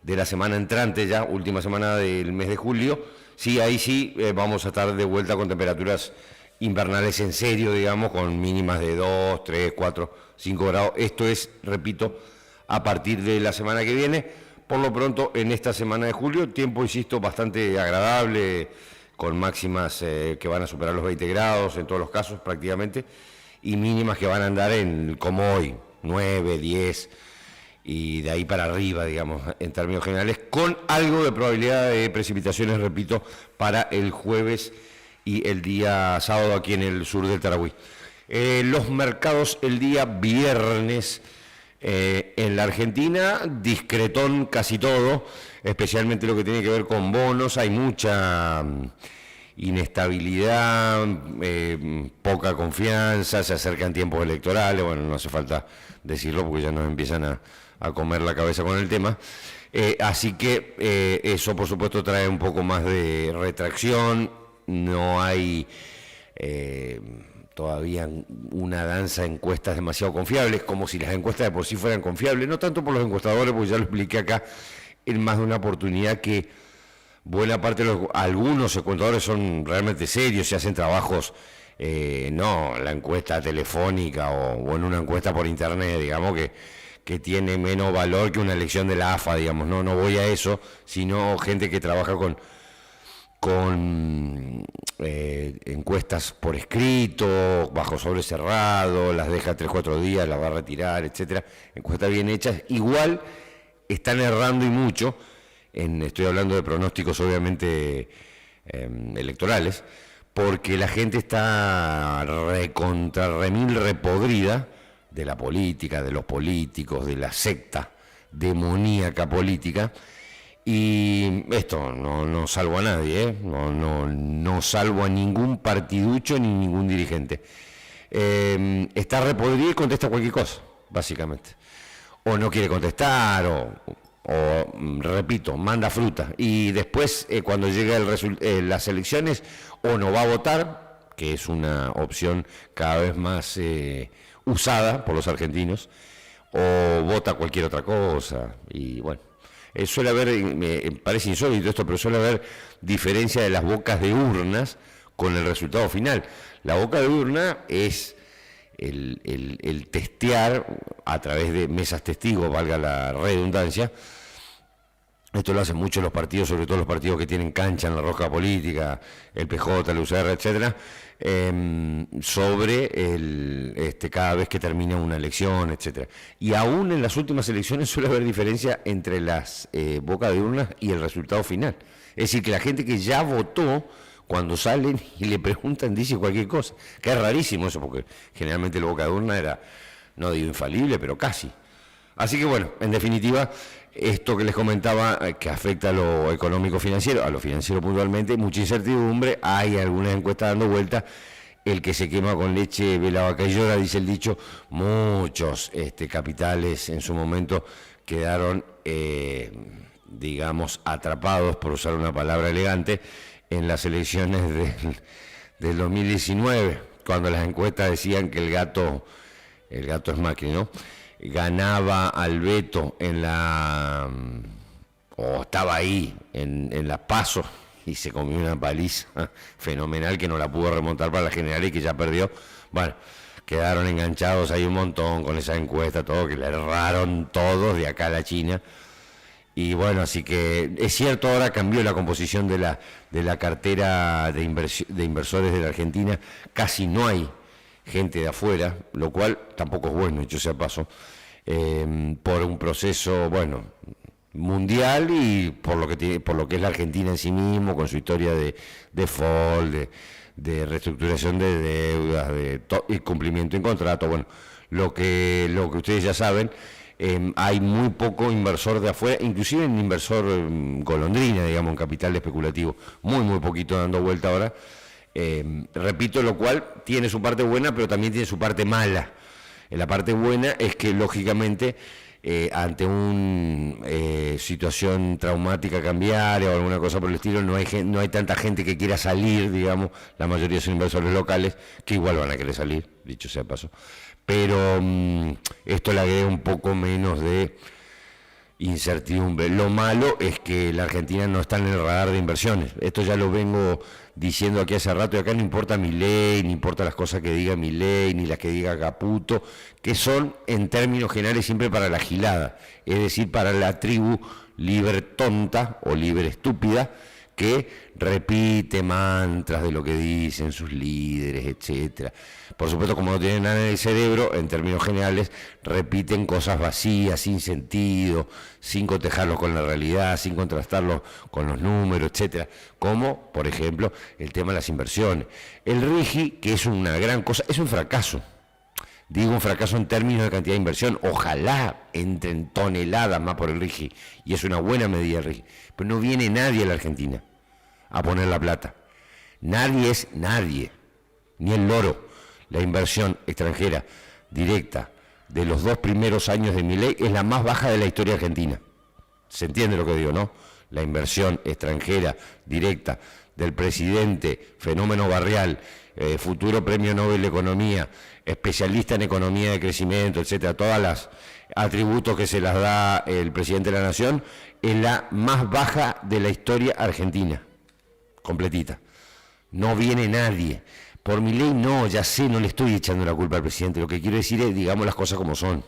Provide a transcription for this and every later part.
de la semana entrante ya, última semana del mes de julio, sí, ahí sí vamos a estar de vuelta con temperaturas invernales en serio, digamos, con mínimas de 2, 3, 4, 5 grados. Esto es, repito, a partir de la semana que viene. Por lo pronto, en esta semana de julio, tiempo, insisto, bastante agradable, con máximas que van a superar los 20 grados en todos los casos prácticamente, y mínimas que van a andar en, como hoy, 9, 10, y de ahí para arriba, digamos, en términos generales, con algo de probabilidad de precipitaciones, repito, para el jueves y el día sábado aquí en el sur del Tarahui. Los mercados el día viernes en la Argentina, discretón casi todo, especialmente lo que tiene que ver con bonos. Hay mucha inestabilidad, poca confianza, se acercan tiempos electorales, bueno, no hace falta decirlo porque ya nos empiezan a comer la cabeza con el tema. Así que eso por supuesto trae un poco más de retracción. No hay todavía una danza de encuestas demasiado confiables, como si las encuestas de por sí fueran confiables, no tanto por los encuestadores, porque ya lo expliqué acá en más de una oportunidad, que buena parte de algunos encuestadores son realmente serios, se hacen trabajos, no la encuesta telefónica o en una encuesta por internet, digamos, que tiene menos valor que una elección de la AFA, digamos, no voy a eso, sino gente que trabaja con encuestas por escrito, bajo sobre cerrado, las deja 3-4 días, las va a retirar, etcétera. Encuestas bien hechas, igual están errando y mucho, estoy hablando de pronósticos obviamente electorales, porque la gente está remil repodrida de la política, de los políticos, de la secta demoníaca política. Y esto no salvo a nadie, no salvo a ningún partiducho ni ningún dirigente. Está repodrido y contesta cualquier cosa, básicamente. O no quiere contestar, o repito, manda fruta. Y después, cuando llega las elecciones, o no va a votar, que es una opción cada vez más usada por los argentinos, o vota cualquier otra cosa. Y bueno. Suele haber, me parece insólito esto, pero suele haber diferencia de las bocas de urnas con el resultado final. La boca de urna es el testear a través de mesas testigos, valga la redundancia. Esto lo hacen mucho los partidos, sobre todo los partidos que tienen cancha en la rosca política, el PJ, el UCR, etcétera, sobre cada vez que termina una elección, etcétera. Y aún en las últimas elecciones suele haber diferencia entre las bocas de urnas y el resultado final. Es decir, que la gente que ya votó, cuando salen y le preguntan, dice cualquier cosa. Que es rarísimo eso, porque generalmente la boca de urna era, no digo infalible, pero casi. Así que bueno, en definitiva, esto que les comentaba, que afecta a lo económico-financiero, a lo financiero puntualmente, mucha incertidumbre, hay algunas encuestas dando vuelta, el que se quema con leche ve la vaca y llora, dice el dicho. Muchos capitales en su momento quedaron, digamos, atrapados, por usar una palabra elegante, en las elecciones del 2019, cuando las encuestas decían que el gato es Macri, ¿no?, ganaba al Beto o estaba ahí en las PASO, y se comió una paliza fenomenal que no la pudo remontar para la general y que ya perdió. Bueno, quedaron enganchados ahí un montón con esa encuesta, todo, que le erraron todos de acá a la China. Y bueno, así que es cierto, ahora cambió la composición de la cartera de inversores de la Argentina, casi no hay gente de afuera, lo cual tampoco es bueno, dicho sea paso, por un proceso, bueno, mundial, y por lo que es la Argentina en sí mismo, con su historia de default, de reestructuración de deudas, y cumplimiento en contrato. Bueno, lo que ustedes ya saben, hay muy poco inversor de afuera, inclusive en inversor golondrina, digamos, en capital especulativo, muy poquito dando vuelta ahora. Repito, lo cual tiene su parte buena, pero también tiene su parte mala. La parte buena es que, lógicamente, ante una situación traumática cambiaria o alguna cosa por el estilo, no hay tanta gente que quiera salir, digamos. La mayoría son inversores locales, que igual van a querer salir, dicho sea paso. Pero esto le agrega un poco menos de Incertidumbre. Lo malo es que la Argentina no está en el radar de inversiones. Esto ya lo vengo diciendo aquí hace rato, y acá no importa Milei, ni importa las cosas que diga Milei, ni las que diga Caputo, que son en términos generales siempre para la gilada, es decir, para la tribu libre tonta o libre estúpida, que repite mantras de lo que dicen sus líderes, etcétera. Por supuesto, como no tienen nada en el cerebro, en términos generales, repiten cosas vacías, sin sentido, sin cotejarlos con la realidad, sin contrastarlos con los números, etcétera. Como, por ejemplo, el tema de las inversiones. El RIGI, que es una gran cosa, es un fracaso. Digo un fracaso en términos de cantidad de inversión. Ojalá entren toneladas más por el RIGI, y es una buena medida el RIGI. Pero no viene nadie a la Argentina a poner la plata. Nadie es nadie, ni el loro. La inversión extranjera directa de los 2 primeros años de Milei es la más baja de la historia argentina. ¿Se entiende lo que digo, no? La inversión extranjera directa del presidente, fenómeno barrial, futuro premio Nobel de Economía, especialista en economía de crecimiento, etcétera, todas las atributos que se las da el presidente de la Nación, es la más baja de la historia argentina, completita. No viene nadie. Por Milei no, ya sé, no le estoy echando la culpa al presidente, lo que quiero decir es, digamos las cosas como son.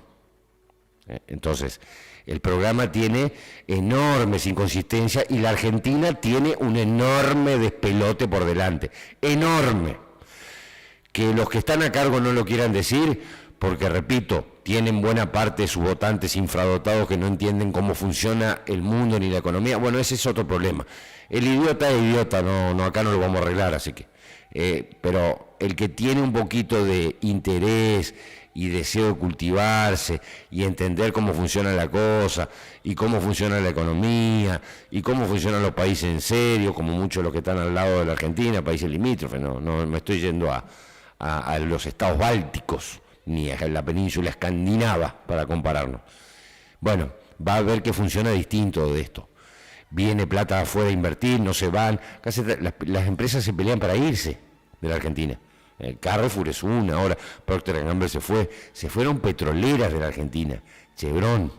Entonces, el programa tiene enormes inconsistencias y la Argentina tiene un enorme despelote por delante, enorme. Que los que están a cargo no lo quieran decir, porque repito, tienen buena parte de sus votantes infradotados que no entienden cómo funciona el mundo ni la economía. Bueno, ese es otro problema. El idiota es idiota, no, acá no lo vamos a arreglar, así que... pero el que tiene un poquito de interés y deseo de cultivarse y entender cómo funciona la cosa y cómo funciona la economía y cómo funcionan los países en serio, como muchos los que están al lado de la Argentina, países limítrofes, no me estoy yendo a los estados bálticos ni a la península escandinava para compararnos. Bueno, va a ver que funciona distinto de esto. Viene plata de afuera a invertir, no se van. Casi las empresas se pelean para irse de la Argentina. Carrefour es una, ahora Procter & Gamble se fueron petroleras de la Argentina, Chevron.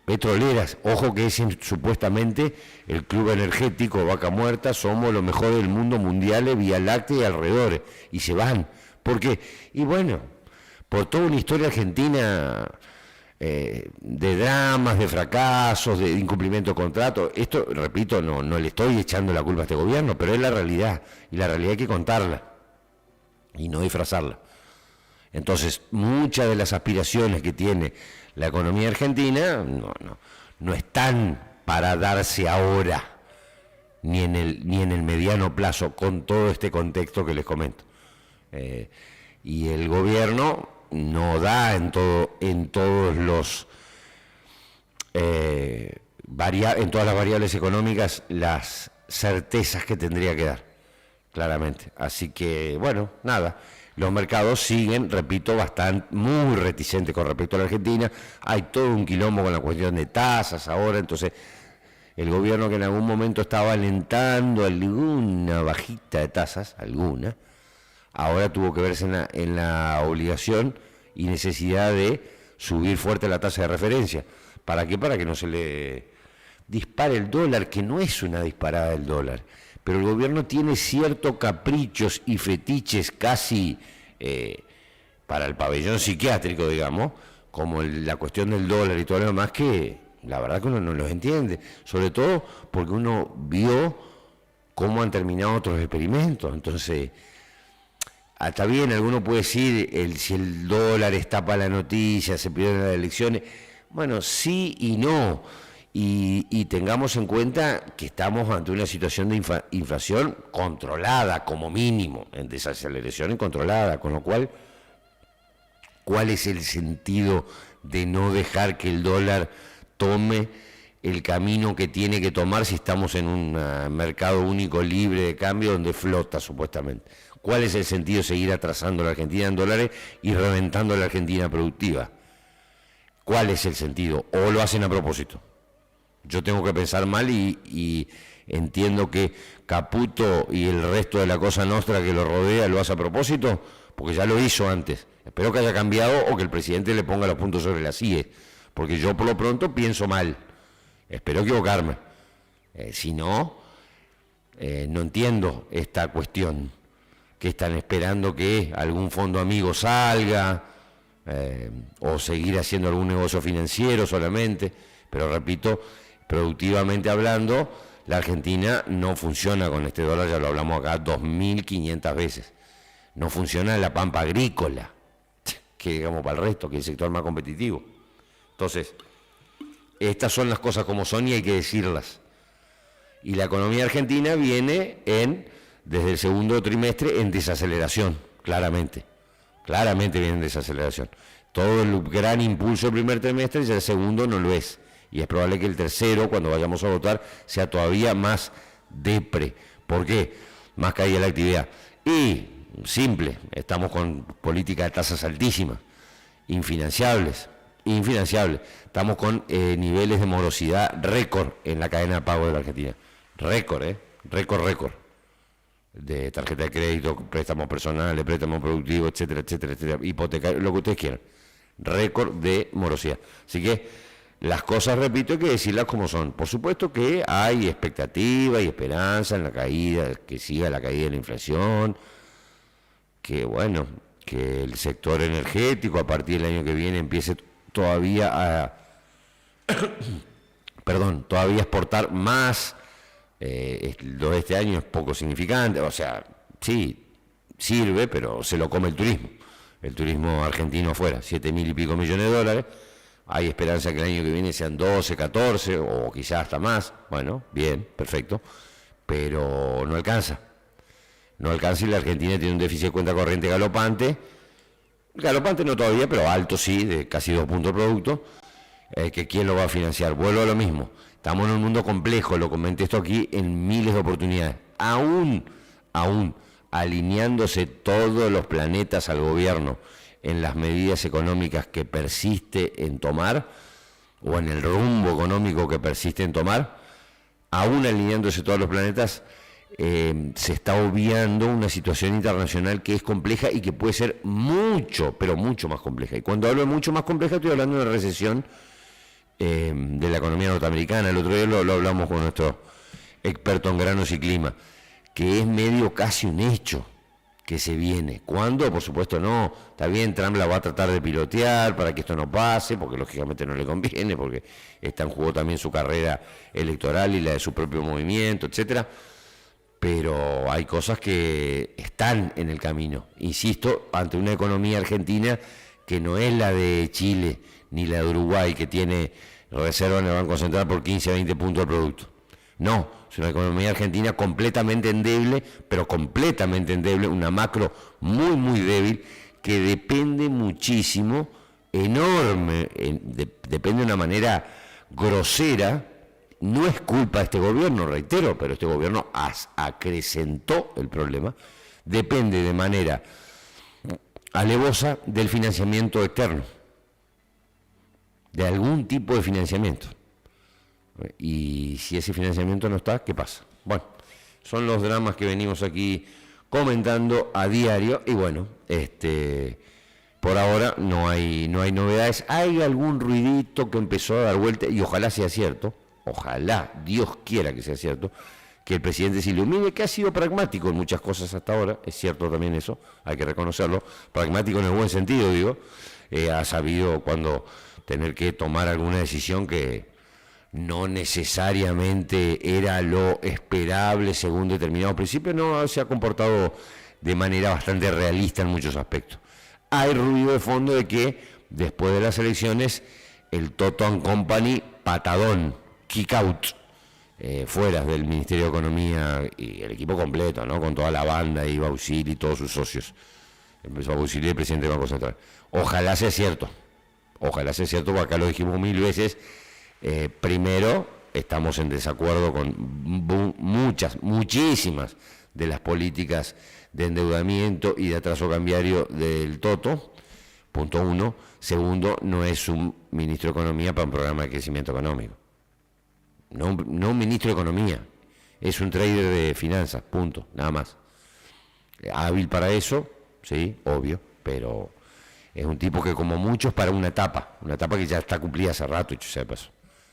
Petroleras, ojo que es supuestamente el club energético Vaca Muerta, somos lo mejor del mundo mundial, Vía Láctea y alrededores, y se van. ¿Por qué? Y bueno, por toda una historia argentina... de dramas, de fracasos, de incumplimiento de contrato. Esto, repito, no le estoy echando la culpa a este gobierno, pero es la realidad, y la realidad hay que contarla y no disfrazarla. Entonces, muchas de las aspiraciones que tiene la economía argentina no están para darse ahora, ni en el mediano plazo, con todo este contexto que les comento. Y el gobierno no da en todas las variables económicas las certezas que tendría que dar, claramente. Así que, bueno, nada, los mercados siguen, repito, muy reticentes con respecto a la Argentina. Hay todo un quilombo con la cuestión de tasas ahora, entonces el gobierno, que en algún momento estaba alentando alguna bajita de tasas, ahora tuvo que verse en la obligación y necesidad de subir fuerte la tasa de referencia. ¿Para qué? Para que no se le dispare el dólar, que no es una disparada del dólar. Pero el gobierno tiene ciertos caprichos y fetiches casi para el pabellón psiquiátrico, digamos, como la cuestión del dólar y todo lo demás, que la verdad que uno no los entiende. Sobre todo porque uno vio cómo han terminado otros experimentos. Entonces... Está bien, alguno puede decir, si el dólar está para la noticia, se pierden las elecciones. Bueno, sí y no. Y tengamos en cuenta que estamos ante una situación de inflación controlada, como mínimo, en desaceleración y controlada, con lo cual, ¿cuál es el sentido de no dejar que el dólar tome el camino que tiene que tomar si estamos en un mercado único libre de cambio donde flota supuestamente? ¿Cuál es el sentido de seguir atrasando a la Argentina en dólares y reventando a la Argentina productiva? ¿Cuál es el sentido? ¿O lo hacen a propósito? Yo tengo que pensar mal y entiendo que Caputo y el resto de la Cosa Nostra que lo rodea lo hace a propósito, porque ya lo hizo antes. Espero que haya cambiado o que el presidente le ponga los puntos sobre las IE, porque yo por lo pronto pienso mal, espero equivocarme. Si no, no entiendo esta cuestión, que están esperando que algún fondo amigo salga, o seguir haciendo algún negocio financiero solamente, pero repito, productivamente hablando, la Argentina no funciona con este dólar, ya lo hablamos acá 2.500 veces, no funciona en la pampa agrícola, que digamos para el resto, que es el sector más competitivo. Entonces, estas son las cosas como son y hay que decirlas. Y la economía argentina viene desde el segundo trimestre en desaceleración, claramente viene en desaceleración. Todo el gran impulso del primer trimestre ya el segundo no lo es. Y es probable que el tercero, cuando vayamos a votar, sea todavía más depre. ¿Por qué? Más caída la actividad. Y, simple, estamos con política de tasas altísimas, infinanciables. Estamos con niveles de morosidad récord en la cadena de pago de la Argentina. Récord. De tarjeta de crédito, préstamos personales, préstamos productivos, etcétera, hipotecario, lo que ustedes quieran. Récord de morosidad. Así que las cosas, repito, hay que decirlas como son. Por supuesto que hay expectativa y esperanza en la caída, que siga la caída de la inflación, que bueno, que el sector energético a partir del año que viene empiece todavía a todavía exportar más. Lo de este año es poco significante, o sea, sí, sirve, pero se lo come el turismo argentino afuera, 7.000 y pico millones de dólares, hay esperanza que el año que viene sean 12, 14 o quizás hasta más, bueno, bien, perfecto, pero no alcanza y la Argentina tiene un déficit de cuenta corriente galopante no todavía, pero alto sí, de casi 2 puntos de producto, que quién lo va a financiar, vuelvo a lo mismo. Estamos en un mundo complejo, lo comenté esto aquí en miles de oportunidades. Aún alineándose todos los planetas al gobierno en las medidas económicas que persiste en tomar, o en el rumbo económico que persiste en tomar, aún alineándose todos los planetas, se está obviando una situación internacional que es compleja y que puede ser mucho, pero mucho más compleja. Y cuando hablo de mucho más compleja, estoy hablando de una recesión de la economía norteamericana. El otro día lo hablamos con nuestro experto en granos y clima, que es medio casi un hecho que se viene. ¿Cuándo? Por supuesto no. Está bien, Trump la va a tratar de pilotear para que esto no pase, porque lógicamente no le conviene, porque está en juego también su carrera electoral y la de su propio movimiento, etcétera. Pero hay cosas que están en el camino. Insisto, ante una economía argentina que no es la de Chile ni la de Uruguay, que tiene reserva en el Banco Central por 15 a 20 puntos de producto. No, es una economía argentina completamente endeble, pero completamente endeble, una macro muy, muy débil, que depende muchísimo, enorme, depende de una manera grosera. No es culpa de este gobierno, reitero, pero este gobierno acrecentó el problema. Depende de manera alevosa del financiamiento externo, de algún tipo de financiamiento. Y si ese financiamiento no está, ¿qué pasa? Bueno, son los dramas que venimos aquí comentando a diario y bueno, por ahora no hay novedades. Hay algún ruidito que empezó a dar vuelta y ojalá sea cierto, ojalá, Dios quiera que sea cierto, que el presidente se ilumine, que ha sido pragmático en muchas cosas hasta ahora, es cierto también eso, hay que reconocerlo, pragmático en el buen sentido, digo, ha sabido cuando tener que tomar alguna decisión que no necesariamente era lo esperable según determinados principios, no, se ha comportado de manera bastante realista en muchos aspectos. Hay ruido de fondo de que después de las elecciones el Toto & Company, patadón, kick out, fuera del Ministerio de Economía y el equipo completo, ¿no? Con toda la banda, y Bausili y todos sus socios. Empezó a Bausili, el presidente del Banco Central. Ojalá sea cierto, porque acá lo dijimos 1000 veces. Primero, estamos en desacuerdo con muchísimas de las políticas de endeudamiento y de atraso cambiario del Toto, punto 1. Segundo, no es un ministro de Economía para un programa de crecimiento económico. No un ministro de Economía, es un trader de finanzas, punto, nada más. Hábil para eso, sí, obvio, pero Es un tipo que como muchos para una etapa que ya está cumplida hace rato, dicho sea de paso.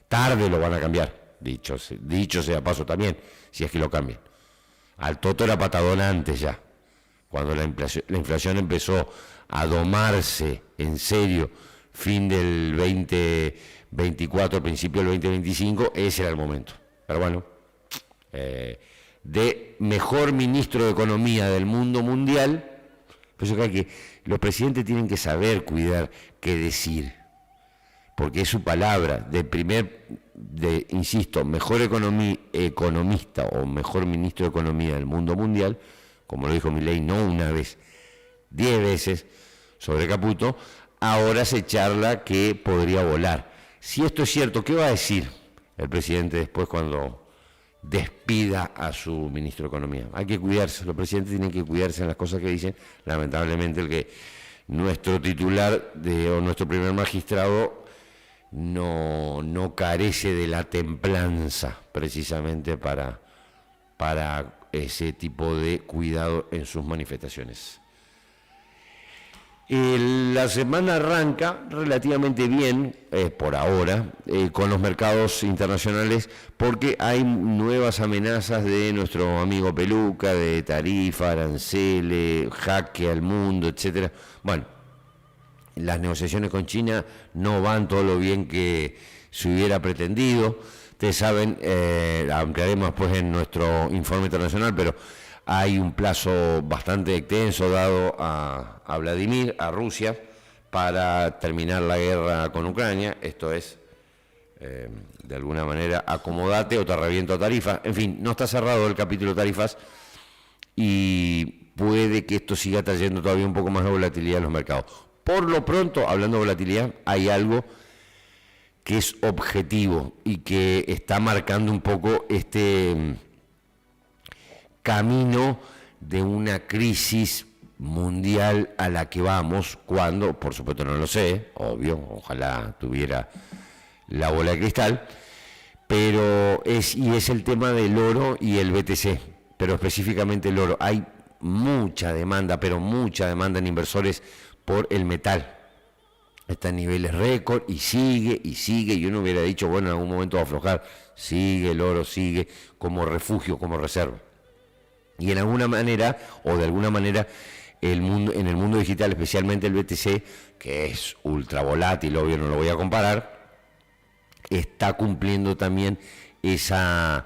Tarde lo van a cambiar, dicho sea de paso también, si es que lo cambian. Al Toto era patadón antes ya, cuando la inflación empezó a domarse en serio, fin del 2024, principio del 2025, ese era el momento. Pero bueno, de mejor ministro de Economía del mundo mundial, por eso que los presidentes tienen que saber cuidar qué decir, porque es su palabra, insisto, mejor economista o mejor ministro de Economía del mundo mundial, como lo dijo Milei, no una vez, 10 veces sobre Caputo, ahora se charla que podría volar. Si esto es cierto, ¿qué va a decir el presidente después cuando despida a su ministro de Economía? Hay que cuidarse, los presidentes tienen que cuidarse en las cosas que dicen. Lamentablemente nuestro titular o nuestro primer magistrado no carece de la templanza precisamente para ese tipo de cuidado en sus manifestaciones. La semana arranca relativamente bien, por ahora, con los mercados internacionales, porque hay nuevas amenazas de nuestro amigo Peluca, de tarifa, aranceles, jaque al mundo, etcétera. Bueno, las negociaciones con China no van todo lo bien que se hubiera pretendido. Ustedes saben, ampliaremos después en nuestro informe internacional, pero hay un plazo bastante extenso dado a Vladimir, a Rusia, para terminar la guerra con Ucrania. Esto es, de alguna manera, acomodate o te reviento a tarifas. En fin, no está cerrado el capítulo tarifas y puede que esto siga trayendo todavía un poco más de volatilidad en los mercados. Por lo pronto, hablando de volatilidad, hay algo que es objetivo y que está marcando un poco este camino de una crisis mundial a la que vamos, cuando, por supuesto no lo sé, obvio, ojalá tuviera la bola de cristal, pero es el tema del oro y el BTC, pero específicamente el oro. Hay mucha demanda, pero mucha demanda en inversores por el metal. Está en niveles récord y sigue, y uno hubiera dicho, bueno, en algún momento va a aflojar. Sigue el oro, sigue como refugio, como reserva. Y en alguna manera, o de alguna manera, en el mundo digital, especialmente el BTC, que es ultra volátil, obvio no lo voy a comparar, está cumpliendo también ese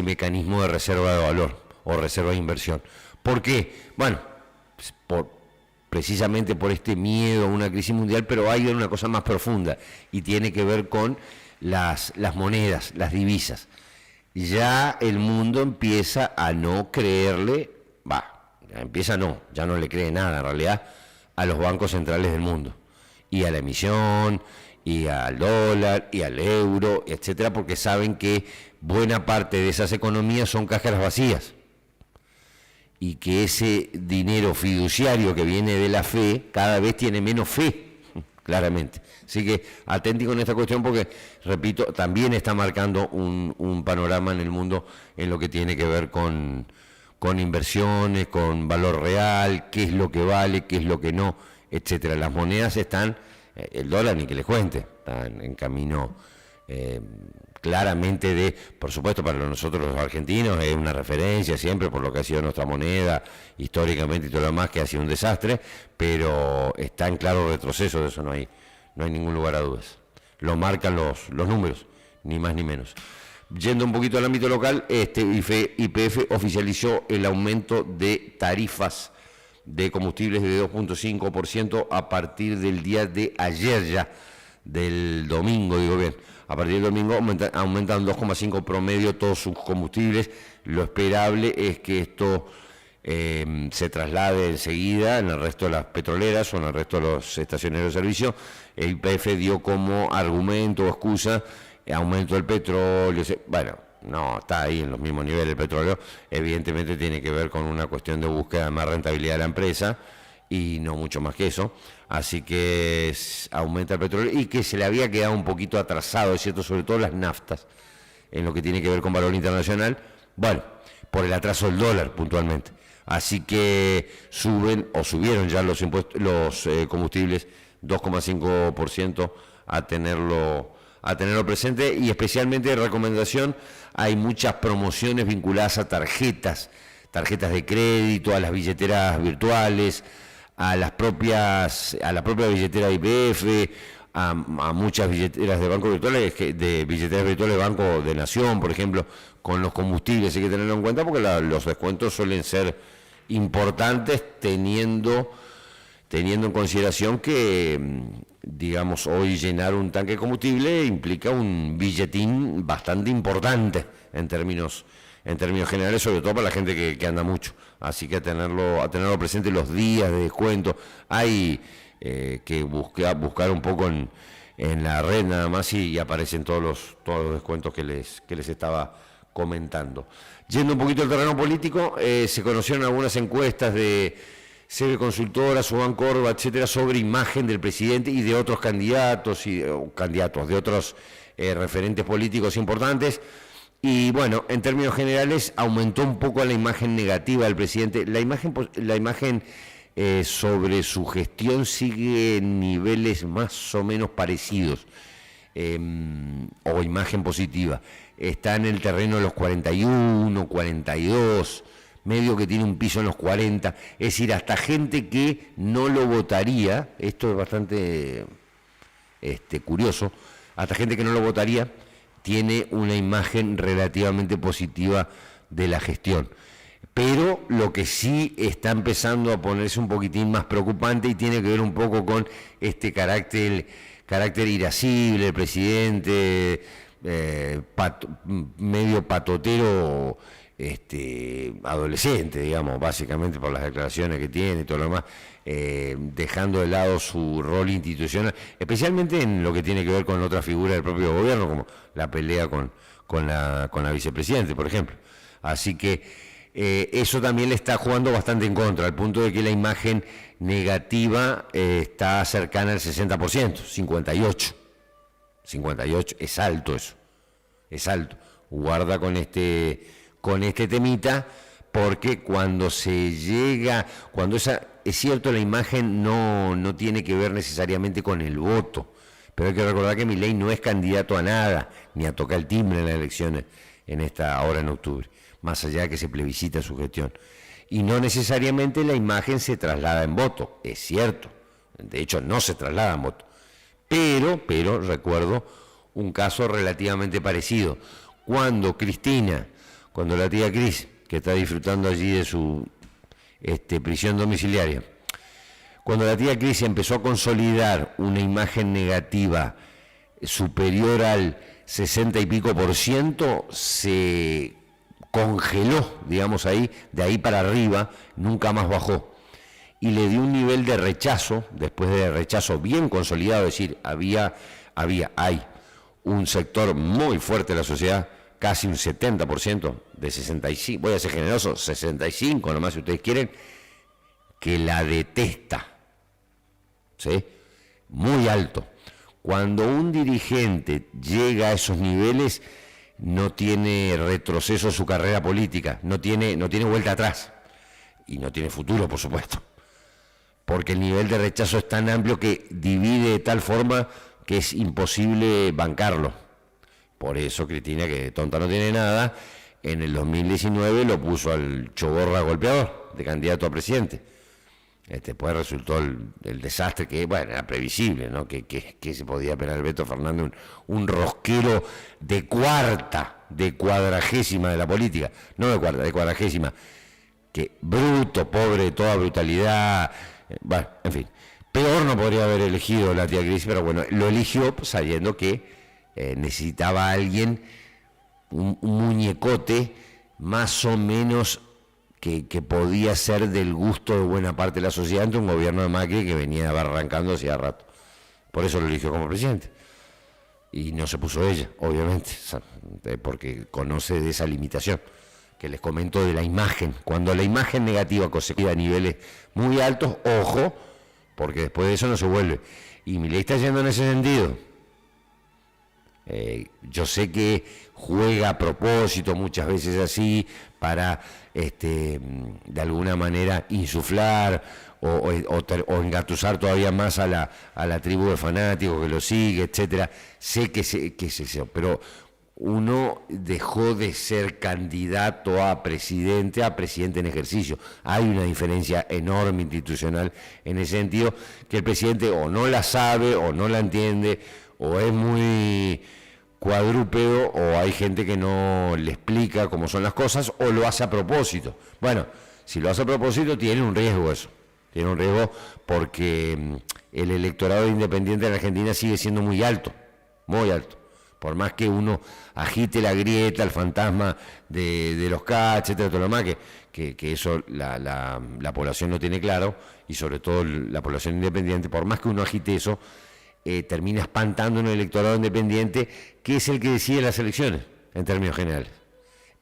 mecanismo de reserva de valor o reserva de inversión. ¿Por qué? Bueno, precisamente por este miedo a una crisis mundial, pero hay una cosa más profunda y tiene que ver con las monedas, las divisas. Ya el mundo empieza a no creerle, ya no le cree nada en realidad a los bancos centrales del mundo, y a la emisión, y al dólar, y al euro, etcétera, porque saben que buena parte de esas economías son cajas vacías, y que ese dinero fiduciario que viene de la fe cada vez tiene menos fe, claramente. Así que atenti con esta cuestión porque, repito, también está marcando un panorama en el mundo en lo que tiene que ver con inversiones, con valor real, qué es lo que vale, qué es lo que no, etcétera. Las monedas están, el dólar ni que les cuente, está en camino claramente por supuesto para nosotros los argentinos es una referencia siempre por lo que ha sido nuestra moneda históricamente y todo lo demás, que ha sido un desastre, pero está en claro retroceso, de eso no hay ningún lugar a dudas. Lo marcan los números, ni más ni menos. Yendo un poquito al ámbito local, YPF oficializó el aumento de tarifas de combustibles de 2.5% a partir del día de ayer ya, del domingo, digo bien. A partir del domingo aumentan 2,5 promedio todos sus combustibles. Lo esperable es que esto se traslade enseguida en el resto de las petroleras o en el resto de los estacioneros de servicio. El YPF dio como argumento o excusa aumento del petróleo. Bueno, no, está ahí en los mismos niveles el petróleo. Evidentemente tiene que ver con una cuestión de búsqueda de más rentabilidad de la empresa y no mucho más que eso. Así que aumenta el petróleo y que se le había quedado un poquito atrasado, es cierto, sobre todo las naftas, en lo que tiene que ver con valor internacional. Bueno, por el atraso del dólar puntualmente. Así que subieron ya los impuestos, los combustibles 2,5% a tenerlo presente, y especialmente de recomendación hay muchas promociones vinculadas a tarjetas de crédito, a las billeteras virtuales, a la propia billetera de IPF, a muchas billeteras de banco virtuales, de billeteras virtuales de Banco de Nación, por ejemplo, con los combustibles. Hay que tenerlo en cuenta porque los descuentos suelen ser importantes, teniendo en consideración que, digamos, hoy llenar un tanque de combustible implica un billetín bastante importante en términos generales, sobre todo para la gente que anda mucho. Así que a tenerlo presente los días de descuento. Hay que buscar un poco en la red nada más y aparecen todos los descuentos que les estaba comentando. Yendo un poquito al terreno político, se conocieron algunas encuestas de CB Consultora, Subancorva, etcétera, sobre imagen del presidente y de otros candidatos de otros referentes políticos importantes. Y bueno, en términos generales aumentó un poco la imagen negativa del presidente. La imagen sobre su gestión sigue en niveles más o menos parecidos, o imagen positiva. Está en el terreno de los 41, 42, medio que tiene un piso en los 40. Es decir, hasta gente que no lo votaría, esto es bastante curioso, hasta gente que no lo votaría tiene una imagen relativamente positiva de la gestión. Pero lo que sí está empezando a ponerse un poquitín más preocupante y tiene que ver un poco con este carácter irascible del presidente, medio patotero, adolescente, digamos, básicamente por las declaraciones que tiene y todo lo demás, dejando de lado su rol institucional, especialmente en lo que tiene que ver con otras figuras del propio gobierno, como la pelea con la vicepresidente, por ejemplo. Así que eso también le está jugando bastante en contra, al punto de que la imagen negativa está cercana al 60%, 58, es alto eso, es alto. Guarda con este temita, porque es cierto, la imagen no tiene que ver necesariamente con el voto, pero hay que recordar que Milei no es candidato a nada, ni a tocar el timbre en las elecciones ahora en octubre, más allá de que se plebiscita su gestión. Y no necesariamente la imagen se traslada en voto, es cierto, de hecho no se traslada en voto, pero recuerdo un caso relativamente parecido, cuando la tía Cris, que está disfrutando allí de su prisión domiciliaria, cuando la tía Cris empezó a consolidar una imagen negativa superior al 60 y pico %, se congeló, digamos, de ahí para arriba, nunca más bajó. Y le dio un nivel de rechazo, después de rechazo bien consolidado, es decir, hay un sector muy fuerte de la sociedad, casi un 70%, de 65, voy a ser generoso, 65 nomás si ustedes quieren, que la detesta, ¿sí? Muy alto. Cuando un dirigente llega a esos niveles, no tiene retroceso en su carrera política, no tiene vuelta atrás, y no tiene futuro, por supuesto, porque el nivel de rechazo es tan amplio que divide de tal forma que es imposible bancarlo. Por eso Cristina, que tonta no tiene nada, en el 2019 lo puso al choborra golpeador de candidato a presidente. Después resultó el desastre que, bueno, era previsible, ¿no? Que se podía pegar Beto Fernández, un rosquero de cuadragésima de la política, no de cuarta, de cuadragésima, que bruto, pobre, toda brutalidad, bueno, en fin. Peor no podría haber elegido la tía Cris, pero bueno, lo eligió sabiendo que necesitaba a alguien, un muñecote más o menos que podía ser del gusto de buena parte de la sociedad ante un gobierno de Macri que venía arrancando hacía rato. Por eso lo eligió como presidente. Y no se puso ella, obviamente, porque conoce de esa limitación que les comento de la imagen. Cuando la imagen negativa conseguida a niveles muy altos, ojo, porque después de eso no se vuelve. Y Milei está yendo en ese sentido. Yo sé que juega a propósito muchas veces así para de alguna manera insuflar o engatusar todavía más a la tribu de fanáticos que lo sigue, etcétera. Sé que es eso, pero uno dejó de ser candidato a presidente en ejercicio. Hay una diferencia enorme institucional en ese sentido, que el presidente o no la sabe o no la entiende, o es muy cuadrúpedo, o hay gente que no le explica cómo son las cosas, o lo hace a propósito. Bueno, si lo hace a propósito tiene un riesgo eso. Tiene un riesgo porque el electorado independiente en Argentina sigue siendo muy alto, muy alto. Por más que uno agite la grieta, el fantasma de los K, etcétera, todo lo más, que eso la población no tiene claro, y sobre todo la población independiente, por más que uno agite eso, termina espantando en el electorado independiente, que es el que decide las elecciones, en términos generales.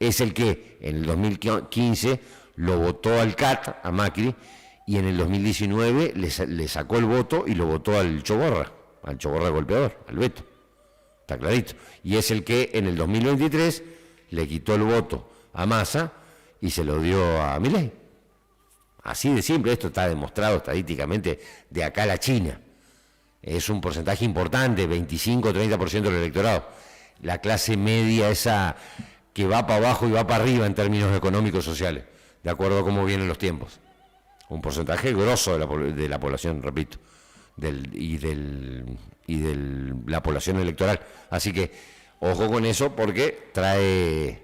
Es el que en el 2015 lo votó al CAT, a Macri, y en el 2019 le sacó el voto y lo votó al Choborra golpeador, al Beto. Está clarito. Y es el que en el 2023 le quitó el voto a Massa y se lo dio a Milei. Así de simple, esto está demostrado estadísticamente de acá a la China. Es un porcentaje importante, 25-30% del electorado. La clase media esa que va para abajo y va para arriba en términos económicos sociales, de acuerdo a cómo vienen los tiempos. Un porcentaje grosso de la población, repito, la población electoral. Así que ojo con eso, porque trae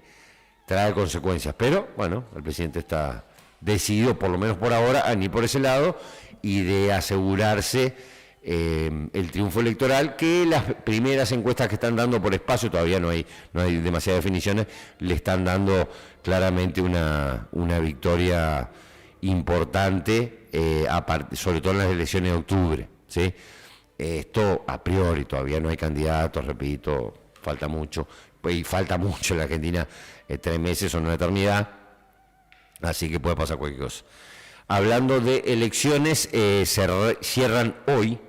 consecuencias. Pero bueno, el presidente está decidido, por lo menos por ahora, a ir por ese lado y de asegurarse el triunfo electoral, que las primeras encuestas que están dando por espacio, todavía no hay demasiadas definiciones, le están dando claramente una victoria importante, sobre todo en las elecciones de octubre, ¿sí? Esto a priori, todavía no hay candidatos, repito, falta mucho, y falta mucho en la Argentina, 3 meses son una eternidad, así que puede pasar cualquier cosa. Hablando de elecciones, cierran hoy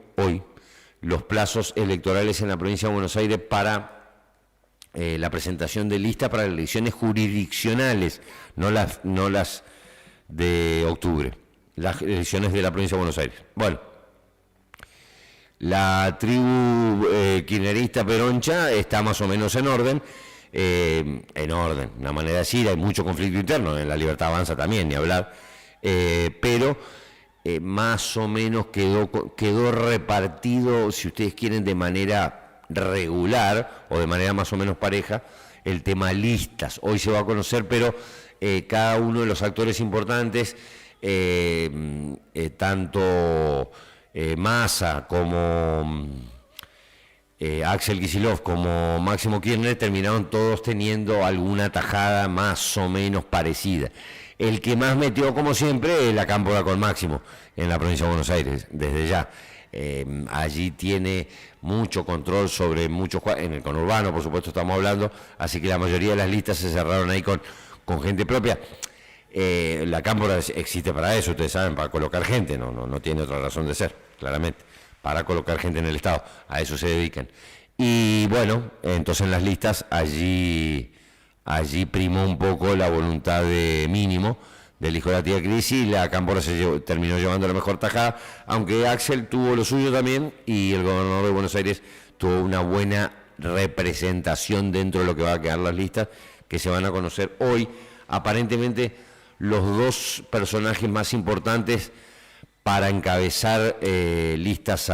los plazos electorales en la provincia de Buenos Aires para la presentación de listas para elecciones jurisdiccionales, no las de octubre, las elecciones de la provincia de Buenos Aires. Bueno, la tribu kirchnerista peroncha está más o menos en orden, una manera de decir, hay mucho conflicto interno, en La Libertad Avanza también, ni hablar, pero más o menos quedó repartido, si ustedes quieren, de manera regular o de manera más o menos pareja, el tema listas. Hoy se va a conocer, pero cada uno de los actores importantes, tanto Massa como Axel Kicillof como Máximo Kirchner, terminaron todos teniendo alguna tajada más o menos parecida. El que más metió, como siempre, es la cámpora con Máximo en la provincia de Buenos Aires, desde ya. Allí tiene mucho control sobre muchos, en el conurbano, por supuesto, estamos hablando, así que la mayoría de las listas se cerraron ahí con gente propia. La cámpora existe para eso, ustedes saben, para colocar gente, no tiene otra razón de ser, claramente, para colocar gente en el Estado, a eso se dedican. Y bueno, entonces en las listas allí primó un poco la voluntad de Mínimo, del hijo de la tía Cris, y la cámpora terminó llevando la mejor tajada, aunque Axel tuvo lo suyo también, y el gobernador de Buenos Aires tuvo una buena representación dentro de lo que va a quedar las listas, que se van a conocer hoy. Aparentemente los dos personajes más importantes para encabezar listas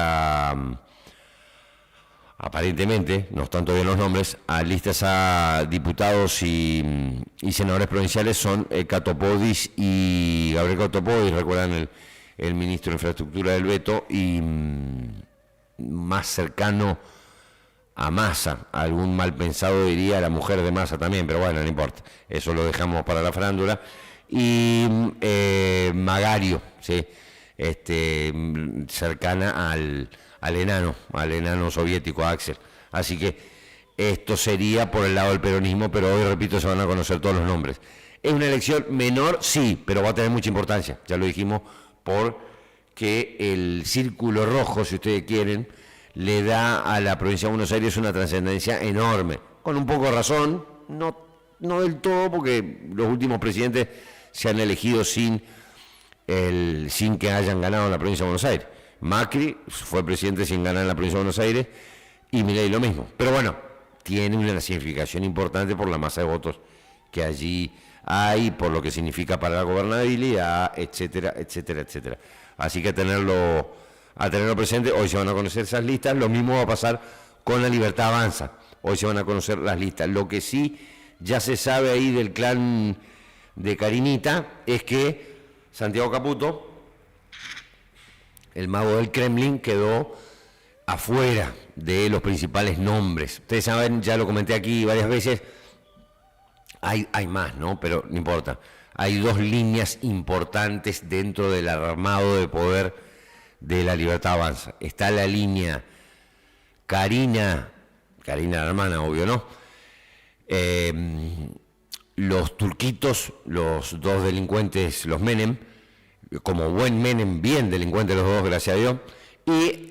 aparentemente, no están todavía los nombres, a listas a diputados y senadores provinciales son Catopodis y Gabriel Catopodis, recuerdan el ministro de Infraestructura del Beto, y más cercano a Massa, algún mal pensado diría la mujer de Massa también, pero bueno, no importa, eso lo dejamos para la farándula. Y Magario, ¿sí? Cercana al enano soviético, Axel. Así que esto sería por el lado del peronismo, pero hoy, repito, se van a conocer todos los nombres. ¿Es una elección menor? Sí, pero va a tener mucha importancia, ya lo dijimos, porque el círculo rojo, si ustedes quieren, le da a la provincia de Buenos Aires una trascendencia enorme, con un poco de razón, no del todo, porque los últimos presidentes se han elegido sin que hayan ganado en la provincia de Buenos Aires. Macri fue presidente sin ganar en la provincia de Buenos Aires y Milei lo mismo. Pero bueno, tiene una significación importante por la masa de votos que allí hay, por lo que significa para la gobernabilidad, etcétera, etcétera, etcétera. Así que a tenerlo presente. Hoy se van a conocer esas listas. Lo mismo va a pasar con la Libertad Avanza. Hoy se van a conocer las listas. Lo que sí ya se sabe ahí del clan de Carinita es que Santiago Caputo, el mago del Kremlin, quedó afuera de los principales nombres. Ustedes saben, ya lo comenté aquí varias veces, hay más, ¿no? Pero no importa. Hay dos líneas importantes dentro del armado de poder de la Libertad Avanza. Está la línea Karina la hermana, obvio, ¿no? Los turquitos, los dos delincuentes, los Menem, como buen Menem, bien delincuentes los dos, gracias a Dios, y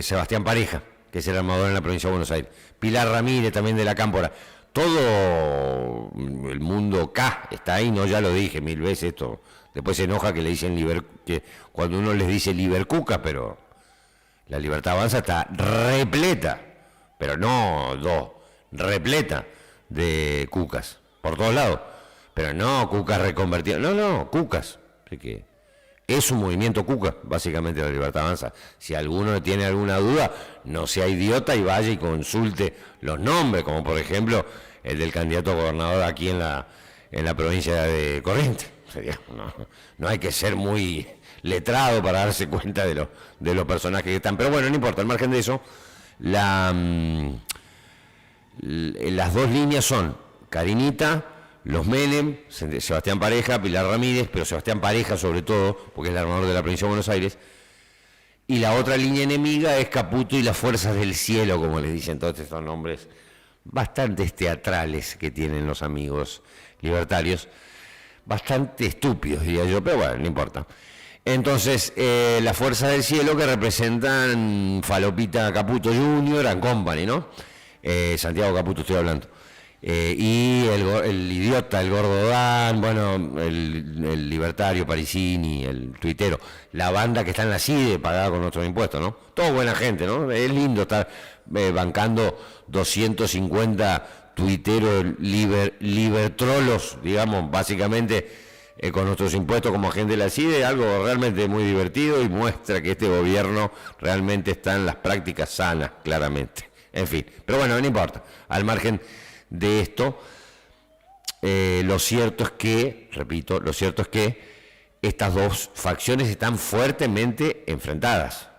Sebastián Pareja, que es el armador en la provincia de Buenos Aires, Pilar Ramírez también de la Cámpora, todo el mundo K está ahí, no, ya lo dije 1000 veces esto, después se enoja que le dicen que cuando uno les dice Libercuca, pero la Libertad Avanza está repleta, pero no repleta de cucas, por todos lados, pero no cucas reconvertidas, no, cucas, así que es un movimiento cuca, básicamente la Libertad Avanza. Si alguno tiene alguna duda, no sea idiota y vaya y consulte los nombres, como por ejemplo el del candidato a gobernador aquí en la provincia de Corrientes. No hay que ser muy letrado para darse cuenta de los personajes que están. Pero bueno, no importa, al margen de eso, las dos líneas son Carinita, los Menem, Sebastián Pareja, Pilar Ramírez, pero Sebastián Pareja sobre todo, porque es el armador de la provincia de Buenos Aires. Y la otra línea enemiga es Caputo y las fuerzas del cielo, como les dicen todos estos nombres bastante teatrales que tienen los amigos libertarios. Bastante estúpidos, diría yo, pero bueno, no importa. Entonces, las fuerzas del cielo que representan Falopita Caputo Jr. and Company, ¿no? Santiago Caputo estoy hablando. Y el idiota, el gordo Dan, bueno, el libertario Parisini, el tuitero, la banda que está en la CIDE pagada con nuestros impuestos, ¿no? Todo buena gente, ¿no? Es lindo estar bancando 250 tuiteros libertrolos, digamos, básicamente con nuestros impuestos como agente de la CIDE, algo realmente muy divertido y muestra que este gobierno realmente está en las prácticas sanas, claramente. En fin, pero bueno, no importa, al margen de esto, lo cierto es que estas dos facciones están fuertemente enfrentadas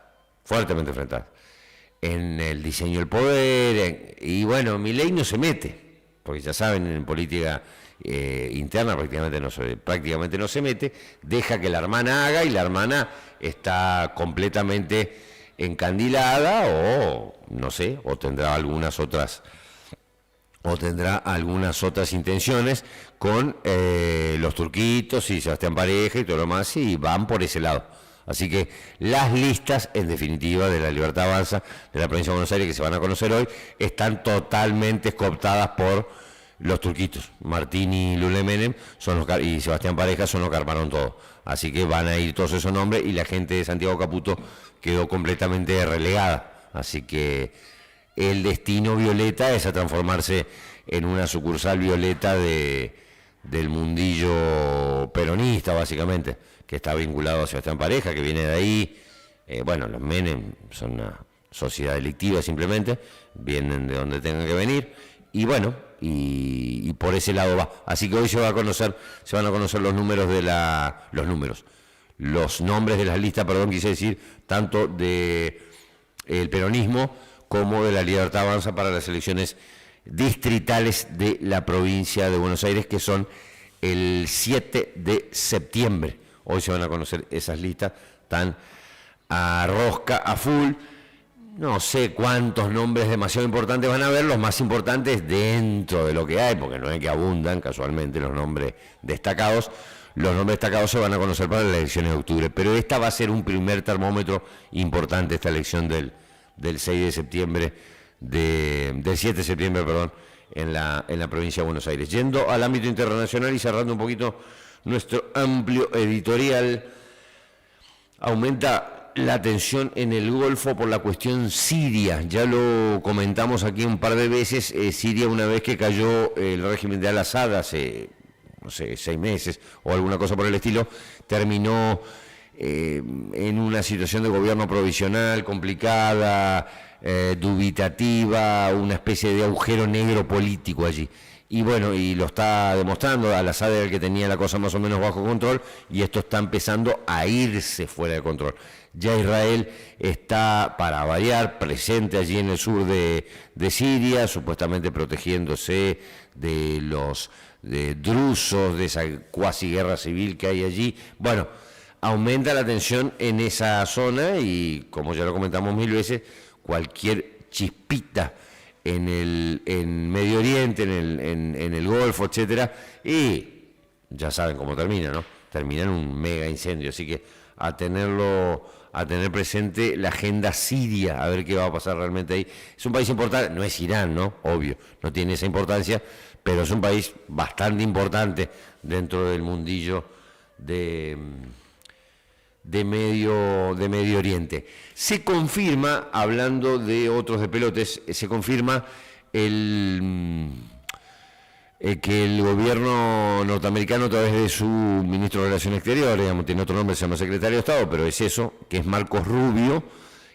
en el diseño del poder, y bueno, Milei no se mete, porque ya saben, en política interna prácticamente no se mete, deja que la hermana haga, y la hermana está completamente encandilada, o no sé, o tendrá algunas otras intenciones con los turquitos y Sebastián Pareja y todo lo más, y van por ese lado. Así que las listas, en definitiva, de la Libertad Avanza de la provincia de Buenos Aires, que se van a conocer hoy, están totalmente cooptadas por los turquitos. Martín y Lule Menem y Sebastián Pareja son los que armaron todo. Así que van a ir todos esos nombres, y la gente de Santiago Caputo quedó completamente relegada. Así que el destino violeta es a transformarse en una sucursal violeta del mundillo peronista, básicamente, que está vinculado a Sebastián Pareja, que viene de ahí. Bueno, los Menem son una sociedad delictiva simplemente, vienen de donde tengan que venir, y bueno, y por ese lado va. Así que hoy se van a conocer los nombres de las listas, quise decir, tanto de el peronismo como de la Libertad Avanza para las elecciones distritales de la provincia de Buenos Aires, que son el 7 de septiembre. Hoy se van a conocer esas listas, están a rosca, a full. No sé cuántos nombres demasiado importantes van a haber, los más importantes dentro de lo que hay, porque no es que abundan casualmente los nombres destacados. los nombres destacados se van a conocer para las elecciones de octubre, pero esta va a ser un primer termómetro importante, esta elección del 6 de septiembre, del 7 de septiembre, perdón, en la provincia de Buenos Aires. Yendo al ámbito internacional y cerrando un poquito nuestro amplio editorial, aumenta la tensión en el Golfo por la cuestión siria. Ya lo comentamos aquí un par de veces. Siria, una vez que cayó el régimen de Al-Assad hace, no sé, 6 meses o alguna cosa por el estilo, terminó en una situación de gobierno provisional complicada, dubitativa, una especie de agujero negro político allí. Y bueno, y lo está demostrando. Al-Assad era el que tenía la cosa más o menos bajo control, y esto está empezando a irse fuera de control. Ya Israel está, para variar, presente allí en el sur de Siria, supuestamente protegiéndose de los drusos, de esa cuasi guerra civil que hay allí. Bueno, aumenta la tensión en esa zona y, como ya lo comentamos 1000 veces, cualquier chispita en Medio Oriente, en el Golfo, etcétera, y ya saben cómo termina, ¿no? Termina en un mega incendio, así que a tener presente la agenda siria, a ver qué va a pasar realmente ahí. Es un país importante, no es Irán, ¿no? Obvio, no tiene esa importancia, pero es un país bastante importante dentro del mundillo de Medio Oriente. Se confirma, hablando de otros de pelotes, se confirma que el gobierno norteamericano, a través de su ministro de Relaciones Exteriores, digamos, tiene otro nombre, se llama secretario de Estado, pero es eso, que es Marcos Rubio,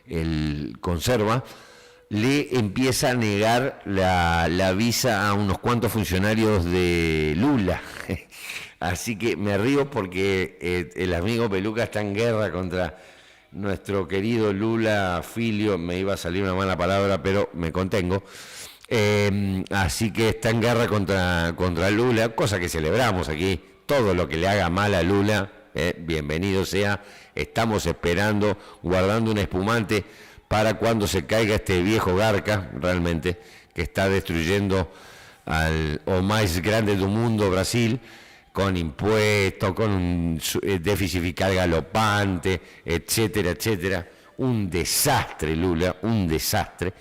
el conserva, le empieza a negar la visa a unos cuantos funcionarios de Lula. Así que me río porque el amigo Peluca está en guerra contra nuestro querido Lula Filio. Me iba a salir una mala palabra, pero me contengo. Así que está en guerra contra Lula, cosa que celebramos aquí. Todo lo que le haga mal a Lula, bienvenido sea. Estamos esperando, guardando un espumante para cuando se caiga este viejo garca, realmente, que está destruyendo al o más grande del mundo, Brasil, con impuestos, con un déficit fiscal galopante, etcétera, etcétera. Un desastre, Lula, un desastre.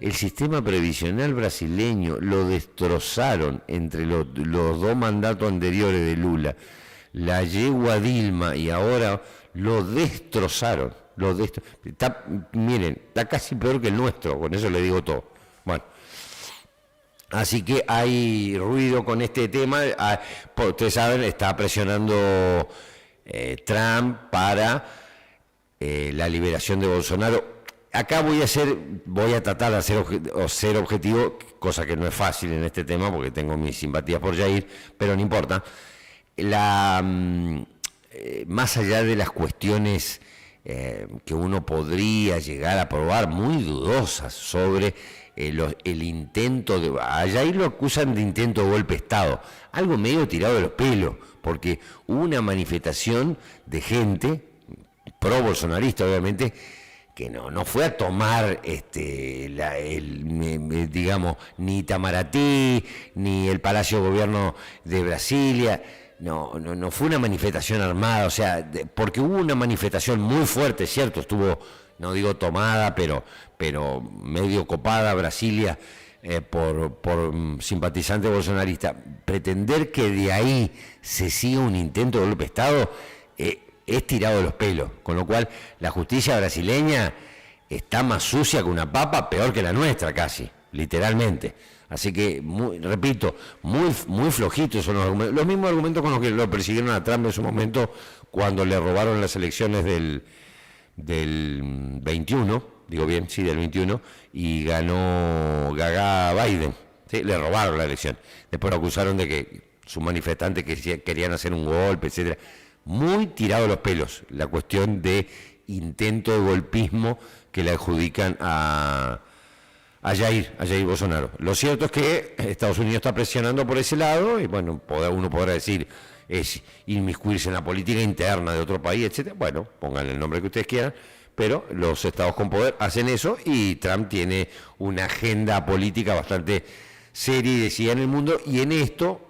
El sistema previsional brasileño lo destrozaron entre los dos mandatos anteriores de Lula. La yegua Dilma, y ahora lo destrozaron. Miren, está casi peor que el nuestro, con eso le digo todo. Bueno. Así que hay ruido con este tema. Ustedes saben, está presionando Trump para la liberación de Bolsonaro. Acá voy a tratar de ser objetivo, cosa que no es fácil en este tema porque tengo mis simpatías por Jair, pero no importa. Más allá de las cuestiones que uno podría llegar a probar, muy dudosas, sobre el intento de... A Jair lo acusan de intento de golpe de Estado, algo medio tirado de los pelos, porque hubo una manifestación de gente, pro-bolsonarista obviamente, que no fue a tomar digamos, ni Itamaraty, ni el Palacio de Gobierno de Brasilia. No fue una manifestación armada, o sea, porque hubo una manifestación muy fuerte, cierto, estuvo, no digo tomada, pero medio copada Brasilia por simpatizantes bolsonaristas. Pretender que de ahí se siga un intento de golpe de Estado es tirado de los pelos, con lo cual la justicia brasileña está más sucia que una papa, peor que la nuestra casi, literalmente. Así que, repito, muy flojitos son los mismos argumentos con los que lo persiguieron a Trump en su momento cuando le robaron las elecciones del 21, digo bien, sí, del 21, y ganó Biden. ¿Sí? Le robaron la elección. Después lo acusaron de que sus manifestantes querían hacer un golpe, etcétera. Muy tirado de los pelos la cuestión de intento de golpismo que le adjudican a Jair Bolsonaro. Lo cierto es que Estados Unidos está presionando por ese lado, y bueno, uno podrá decir, es inmiscuirse en la política interna de otro país, etcétera. Bueno, pónganle el nombre que ustedes quieran, pero los estados con poder hacen eso, y Trump tiene una agenda política bastante seria y decidida en el mundo, y en esto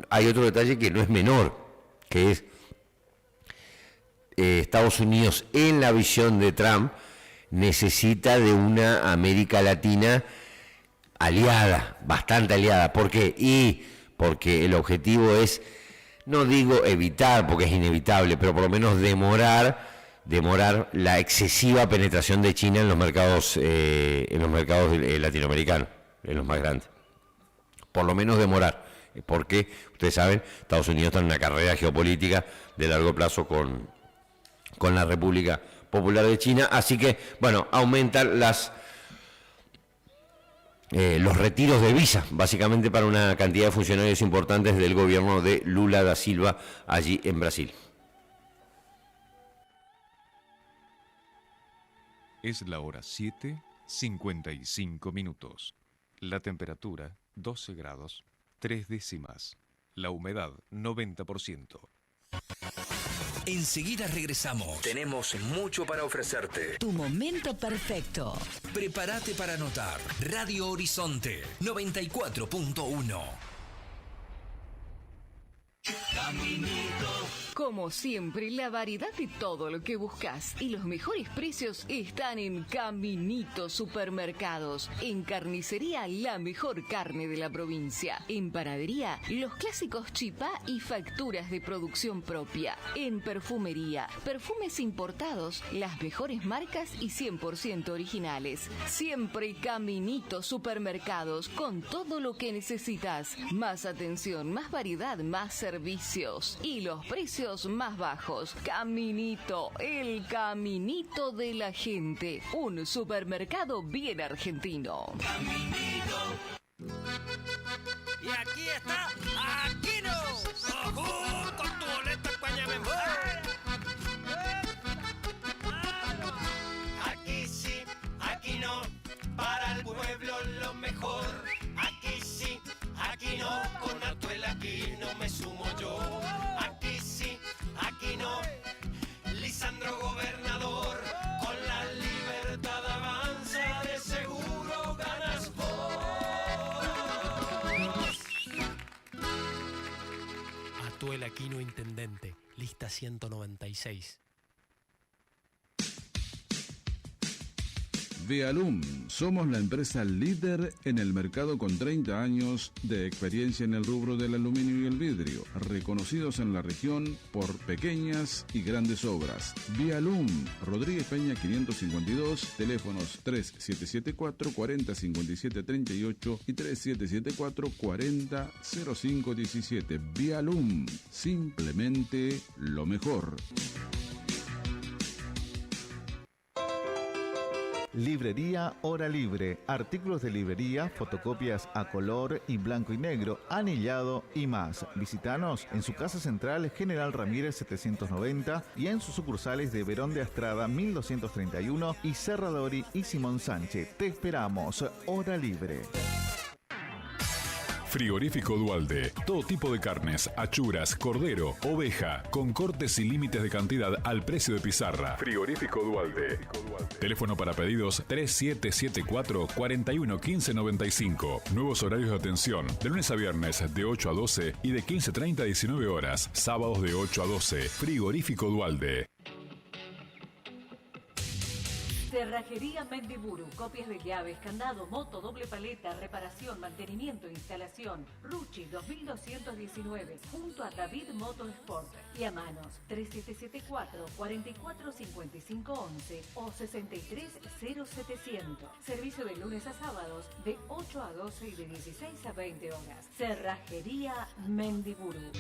hay otro detalle que no es menor. que es Estados Unidos en la visión de Trump necesita de una América Latina aliada, bastante aliada. ¿Por qué? Y porque el objetivo es, no digo evitar, porque es inevitable, pero por lo menos demorar la excesiva penetración de China en los mercados latinoamericanos, en los más grandes. Por lo menos demorar, porque ustedes saben, Estados Unidos está en una carrera geopolítica de largo plazo con la República Popular de China, así que, bueno, aumentan los retiros de visa, básicamente para una cantidad de funcionarios importantes del gobierno de Lula da Silva allí en Brasil. Es la hora 7:55. La temperatura 12 grados 3 décimas. La humedad 90%. Enseguida regresamos. Tenemos mucho para ofrecerte. Tu momento perfecto. Prepárate para anotar. Radio Horizonte 94.1. Como siempre, la variedad de todo lo que buscas y los mejores precios están en Caminito Supermercados. En carnicería, la mejor carne de la provincia. En panadería, los clásicos chipá y facturas de producción propia. En perfumería, perfumes importados, las mejores marcas y 100% originales. Siempre Caminito Supermercados, con todo lo que necesitas. Más atención, más variedad, más servicios y los precios más bajos. Caminito, el caminito de la gente. Un supermercado bien argentino. Caminito. Y aquí está Aquino. ¡Ojo! Con tu boleta Cuañamembo. Aquí sí, aquí no. Para el pueblo lo mejor. Aquí sí, aquí no. Con Atuel aquí no me sumo yo. Aquí sí, aquí no. Lisandro gobernador. Con la libertad avanza. De seguro ganas vos. Atuel Aquino, intendente. Lista 196. Vialum, somos la empresa líder en el mercado con 30 años de experiencia en el rubro del aluminio y el vidrio, reconocidos en la región por pequeñas y grandes obras. Vialum, Rodríguez Peña 552, teléfonos 3774-405738 y 3774-400517. Vialum, simplemente lo mejor. Librería Hora Libre, artículos de librería, fotocopias a color y blanco y negro, anillado y más. Visítanos en su casa central General Ramírez 790 y en sus sucursales de Verón de Astrada 1231 y Serradori y Simón Sánchez. Te esperamos. Hora Libre. Frigorífico Dualde. Todo tipo de carnes, achuras, cordero, oveja, con cortes y límites de cantidad al precio de pizarra. Frigorífico Dualde. Teléfono para pedidos 3774-411595. Nuevos horarios de atención, de lunes a viernes de 8 a 12 y de 15:30 a 19 horas. Sábados de 8 a 12. Frigorífico Dualde. Cerrajería Mendiburu, copias de llaves, candado, moto, doble paleta, reparación, mantenimiento, instalación. Ruchi 2219, junto a David Motorsport. Y a manos 3774-445511 o 630-700. Servicio de lunes a sábados de 8 a 12 y de 16 a 20 horas. Cerrajería Mendiburu.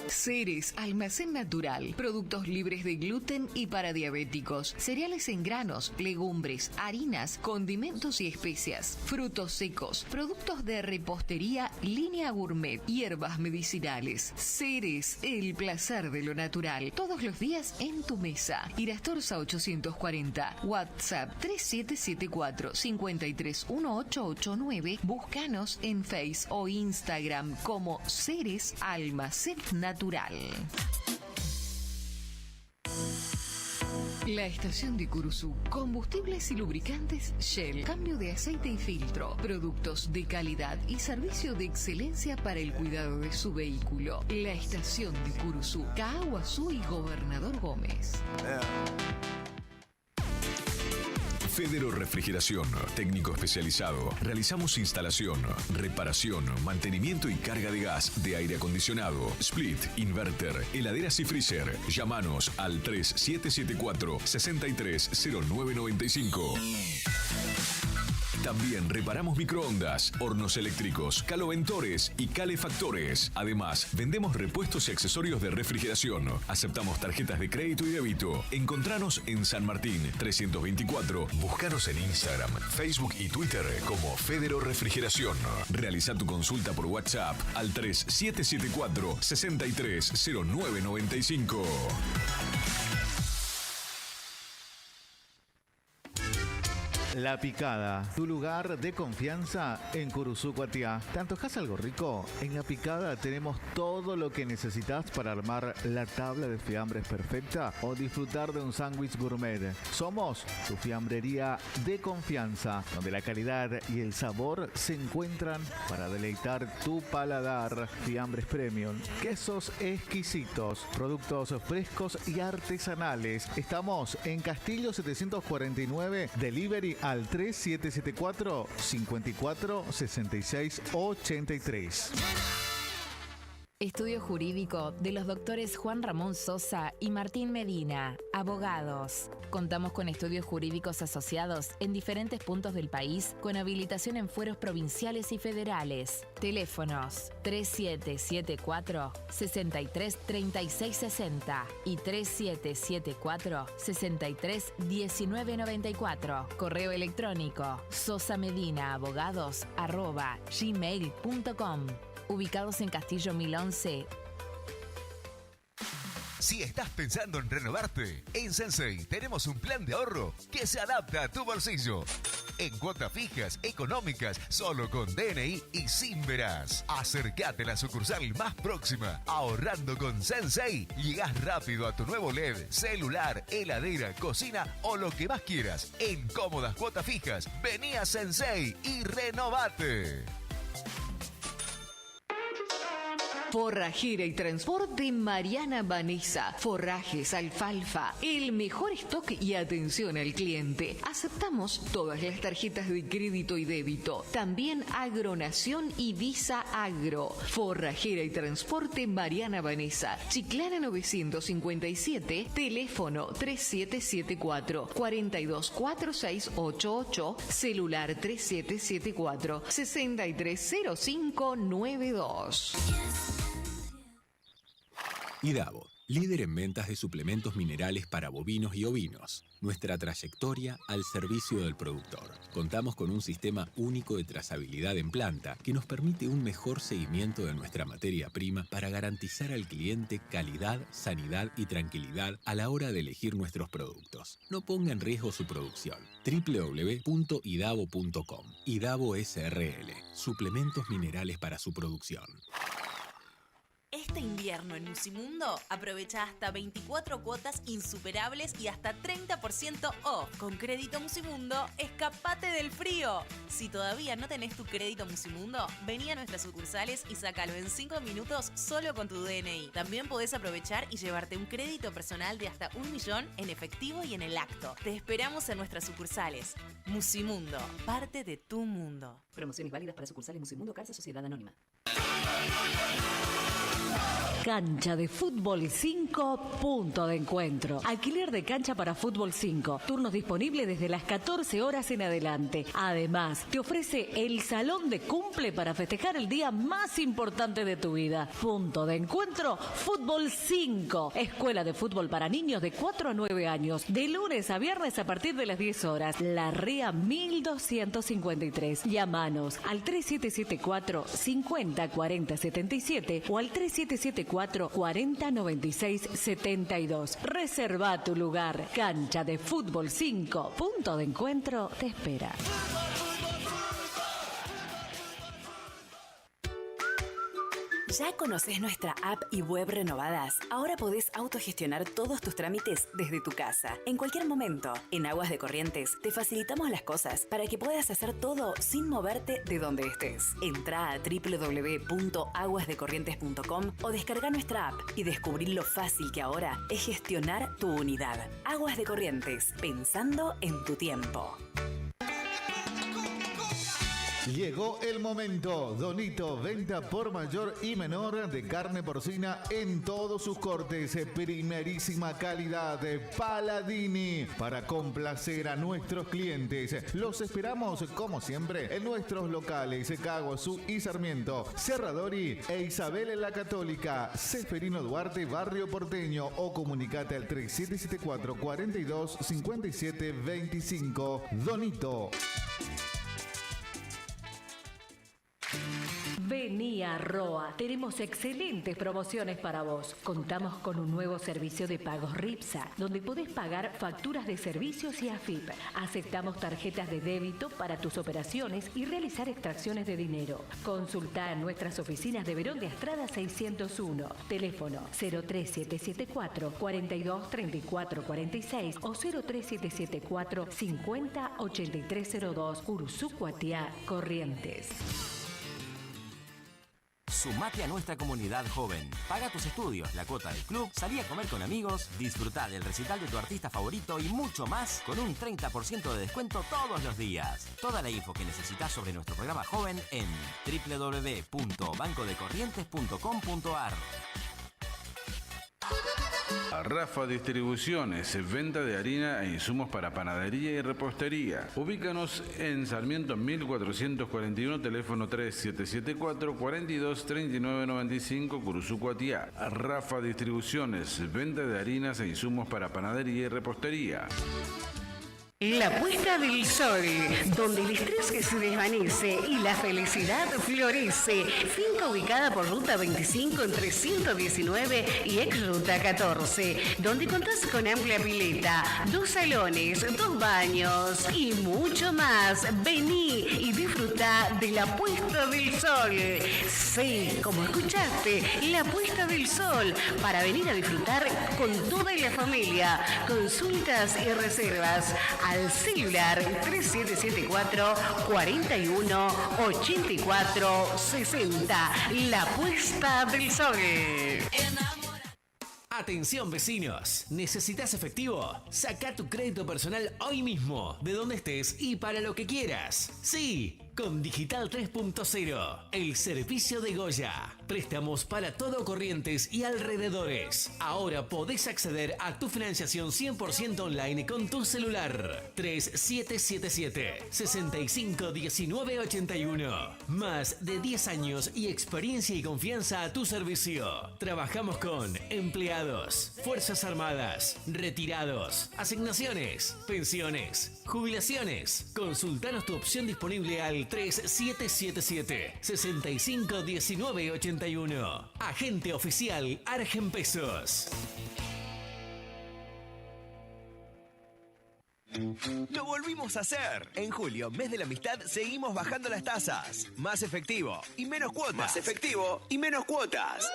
Ceres, almacén natural, productos libres de gluten y para diabéticos, cereales en granos, legumbres, harinas, condimentos y especias, frutos secos, productos de repostería, línea gourmet, hierbas medicinales. Ceres, el placer de lo natural, todos los días en tu mesa. Irastorza 840, WhatsApp 3774-531889, búscanos en Face o Instagram como Ceres Almacén Natural. La estación de Curuzú. Combustibles y lubricantes Shell. Cambio de aceite y filtro. Productos de calidad y servicio de excelencia para el cuidado de su vehículo. La estación de Curuzú. Caaguazú y Gobernador Gómez. Federo Refrigeración, técnico especializado. Realizamos instalación, reparación, mantenimiento y carga de gas, de aire acondicionado, split, inverter, heladeras y freezer. Llámanos al 3774-630995. También reparamos microondas, hornos eléctricos, caloventores y calefactores. Además, vendemos repuestos y accesorios de refrigeración. Aceptamos tarjetas de crédito y débito. Encontranos en San Martín 324. Búscanos en Instagram, Facebook y Twitter como Federo Refrigeración. Realiza tu consulta por WhatsApp al 3774-630995. La Picada, tu lugar de confianza en Curuzú, Cuatiá. ¿Te antojas algo rico? En La Picada tenemos todo lo que necesitas para armar la tabla de fiambres perfecta o disfrutar de un sándwich gourmet. Somos tu fiambrería de confianza, donde la calidad y el sabor se encuentran para deleitar tu paladar. Fiambres premium, quesos exquisitos, productos frescos y artesanales. Estamos en Castillo 749, delivery al 3774-546683. Estudio Jurídico de los doctores Juan Ramón Sosa y Martín Medina, abogados. Contamos con estudios jurídicos asociados en diferentes puntos del país con habilitación en fueros provinciales y federales. Teléfonos 3774-633660 y 3774-631994. Correo electrónico sosamedinaabogados@gmail.com. Ubicados en Castillo 1011. Si estás pensando en renovarte, en Sensei tenemos un plan de ahorro que se adapta a tu bolsillo. En cuotas fijas, económicas, solo con DNI y sin verás. Acércate a la sucursal más próxima. Ahorrando con Sensei, llegás rápido a tu nuevo LED, celular, heladera, cocina o lo que más quieras. En cómodas cuotas fijas, vení a Sensei y renovate. Forrajera y transporte Mariana Vanessa. Forrajes, alfalfa, el mejor stock y atención al cliente. Aceptamos todas las tarjetas de crédito y débito. También Agronación y Visa Agro. Forrajera y transporte Mariana Vanessa. Chiclana 957, teléfono 3774-424688, celular 3774-630592. IDAVO, líder en ventas de suplementos minerales para bovinos y ovinos. Nuestra trayectoria al servicio del productor. Contamos con un sistema único de trazabilidad en planta que nos permite un mejor seguimiento de nuestra materia prima para garantizar al cliente calidad, sanidad y tranquilidad a la hora de elegir nuestros productos. No ponga en riesgo su producción. www.idavo.com. IDAVO SRL. Suplementos minerales para su producción. Este invierno en Musimundo aprovecha hasta 24 cuotas insuperables y hasta 30% off. Con crédito Musimundo, escapate del frío. Si todavía no tenés tu crédito Musimundo, vení a nuestras sucursales y sácalo en 5 minutos solo con tu DNI. También podés aprovechar y llevarte un crédito personal de hasta 1 millón en efectivo y en el acto. Te esperamos en nuestras sucursales. Musimundo, parte de tu mundo. Promociones válidas para sucursales Musimundo, Carsa Sociedad Anónima. Cancha de Fútbol 5, punto de encuentro. Alquiler de cancha para Fútbol 5. Turnos disponibles desde las 14 horas en adelante. Además, te ofrece el salón de cumple para festejar el día más importante de tu vida. Punto de encuentro, Fútbol 5. Escuela de fútbol para niños de 4 a 9 años. De lunes a viernes a partir de las 10 horas. La REA 1253. Llámanos al 3774 50 40 77 o al 3774 40 96 72. Reserva tu lugar. Cancha de Fútbol 5. Punto de encuentro te espera. ¿Ya conoces nuestra app y web renovadas? Ahora podés autogestionar todos tus trámites desde tu casa, en cualquier momento. En Aguas de Corrientes te facilitamos las cosas para que puedas hacer todo sin moverte de donde estés. Entrá a www.aguasdecorrientes.com o descarga nuestra app y descubrí lo fácil que ahora es gestionar tu unidad. Aguas de Corrientes, pensando en tu tiempo. Llegó el momento. Donito, venta por mayor y menor de carne porcina en todos sus cortes. Primerísima calidad. Paladini. Para complacer a nuestros clientes. Los esperamos, como siempre, en nuestros locales Caguazú y Sarmiento, Cerradori e Isabel la Católica. Seferino Duarte, Barrio Porteño. O comunicate al 3774 42 57 25. Donito. Vení a Roa, tenemos excelentes promociones para vos. Contamos con un nuevo servicio de pagos Ripsa, donde podés pagar facturas de servicios y AFIP. Aceptamos tarjetas de débito para tus operaciones y realizar extracciones de dinero. Consultá en nuestras oficinas de Verón de Astrada 601, teléfono 03774 42 34 46 o 03774 50 8302, Curuzú, Cuatiá, Corrientes. Sumate a nuestra comunidad joven. Paga tus estudios, la cuota del club, salí a comer con amigos, disfrutá del recital de tu artista favorito y mucho más con un 30% de descuento todos los días. Toda la info que necesitas sobre nuestro programa joven en www.bancodecorrientes.com.ar. Rafa Distribuciones, venta de harina e insumos para panadería y repostería. Ubícanos en Sarmiento 1441, teléfono 3774 42 39 95, Curuzú, Cuatiá. Rafa Distribuciones, venta de harinas e insumos para panadería y repostería. La puesta del sol, donde el estrés se desvanece y la felicidad florece. Finca ubicada por Ruta 25 entre 119 y ex Ruta 14, donde contás con amplia pileta, 2 salones, 2 baños y mucho más. Vení y disfruta de la puesta del sol. Sí, como escuchaste, la puesta del sol, para venir a disfrutar con toda la familia. Consultas y reservas al celular 3774 41 84 60. La puesta del sol. Atención vecinos, ¿necesitas efectivo? Saca tu crédito personal hoy mismo, de donde estés y para lo que quieras. Sí, con Digital 3.0, el servicio de Goya. Préstamos para todo Corrientes y alrededores. Ahora podés acceder a tu financiación 100% online con tu celular. 3777 65 19 81. Más de 10 años y experiencia y confianza a tu servicio. Trabajamos con empleados, Fuerzas Armadas, retirados, asignaciones, pensiones, jubilaciones. Consultanos tu opción disponible al 3777 65 19 81. Agente oficial Argen Pesos. Lo volvimos a hacer. En julio, mes de la amistad, seguimos bajando las tasas. Más efectivo y menos cuotas. Más efectivo y menos cuotas.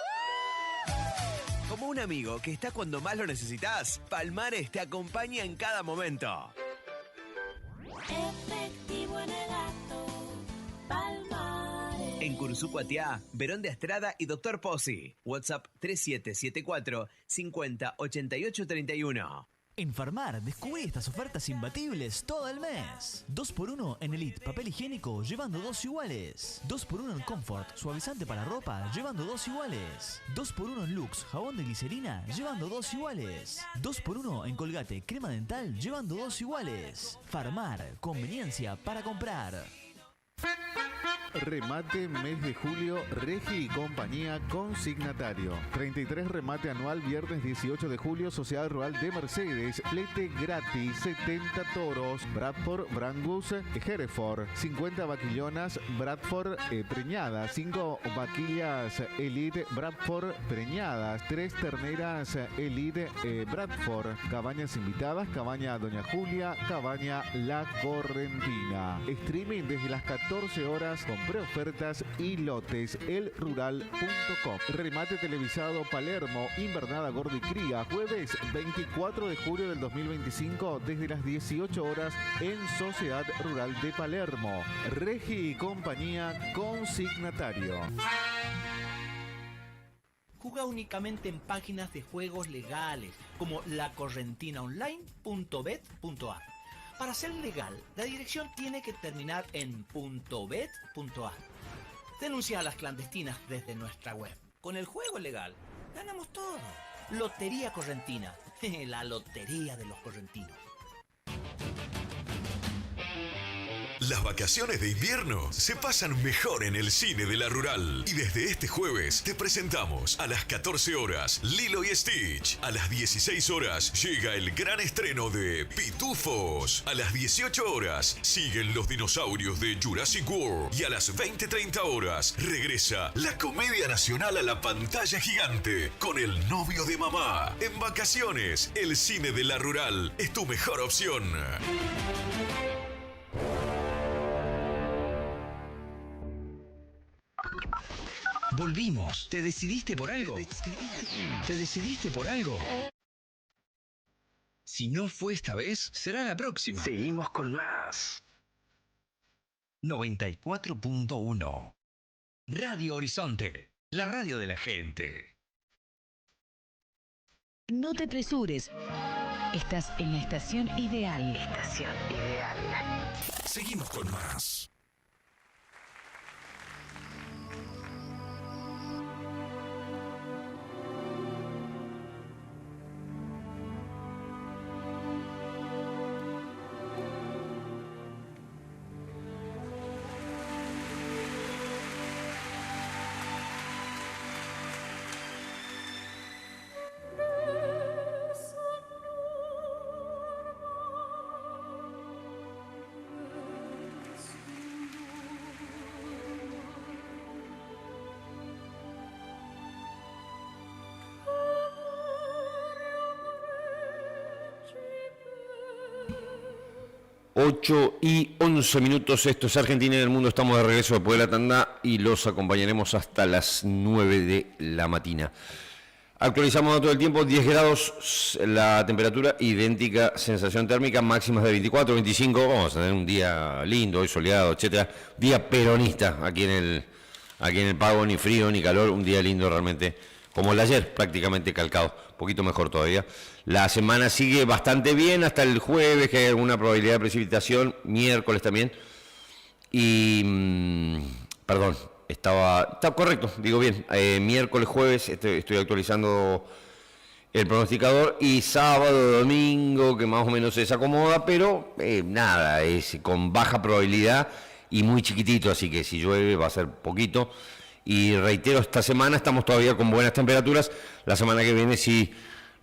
Como un amigo que está cuando más lo necesitas, Palmares te acompaña en cada momento. Efectivo en el acto, Palmares. En Curuzú, Cuatiá, Verón de Astrada y Dr. Pozzi. WhatsApp 3774 50 88 31. En Farmar, descubrí estas ofertas imbatibles todo el mes. 2x1 en Elite papel higiénico, llevando 2 iguales. 2x1 en Comfort, suavizante para ropa, llevando 2 iguales. 2x1 en Lux, jabón de glicerina, llevando 2 iguales. 2x1 en Colgate, crema dental, llevando 2 iguales. Farmar, conveniencia para comprar. Remate mes de julio, Regi y compañía consignatario. 33 remate anual, viernes 18 de julio, Sociedad Rural de Mercedes. Flete gratis, 70 toros, Bradford, Brangus, Hereford. 50 vaquillonas, Bradford preñadas. 5 vaquillas Elite, Bradford preñadas. 3 terneras Elite, Bradford. Cabañas invitadas, cabaña Doña Julia, cabaña La Correntina. Streaming desde las 14 horas con Preofertas y lotes, elrural.com. Remate televisado Palermo, Invernada Gordo y Cría, jueves 24 de julio del 2025 desde las 18 horas en Sociedad Rural de Palermo. Regi y compañía consignatario. Juega únicamente en páginas de juegos legales como lacorrentinaonline.bet.ar. Para ser legal, la dirección tiene que terminar en .bet.ar. Denuncia a las clandestinas desde nuestra web. Con el juego legal, ganamos todo. Lotería Correntina, la lotería de los correntinos. Las vacaciones de invierno se pasan mejor en el cine de la Rural. Y desde este jueves te presentamos a las 14 horas Lilo y Stitch. A las 16 horas llega el gran estreno de Pitufos. A las 18 horas siguen los dinosaurios de Jurassic World. Y a las 20:30 horas regresa la comedia nacional a la pantalla gigante con El novio de mamá. En vacaciones, el cine de la Rural es tu mejor opción. Volvimos. ¿Te decidiste por algo? ¿Te decidiste por algo? Si no fue esta vez, será la próxima. Seguimos con más. 94.1 Radio Horizonte, la radio de la gente. No te apresures. Estás en la estación ideal. Estación ideal. Seguimos con más. Ocho y 11 minutos, esto es Argentina y el mundo, estamos de regreso después de la tanda y los acompañaremos hasta las 9 de la mañana. Actualizamos todo el tiempo, 10 grados la temperatura, idéntica sensación térmica, máximas de 24, 25, vamos a tener un día lindo, hoy soleado, etcétera, día peronista aquí en el Pago, ni frío ni calor, un día lindo realmente, como el de ayer, prácticamente calcado, un poquito mejor todavía. La semana sigue bastante bien hasta el jueves, que hay alguna probabilidad de precipitación, miércoles también. Y, perdón, está correcto, digo bien, miércoles, jueves, estoy actualizando el pronosticador, y sábado, domingo, que más o menos se acomoda, pero nada, es con baja probabilidad y muy chiquitito, así que si llueve va a ser poquito. Y reitero, esta semana estamos todavía con buenas temperaturas, la semana que viene sí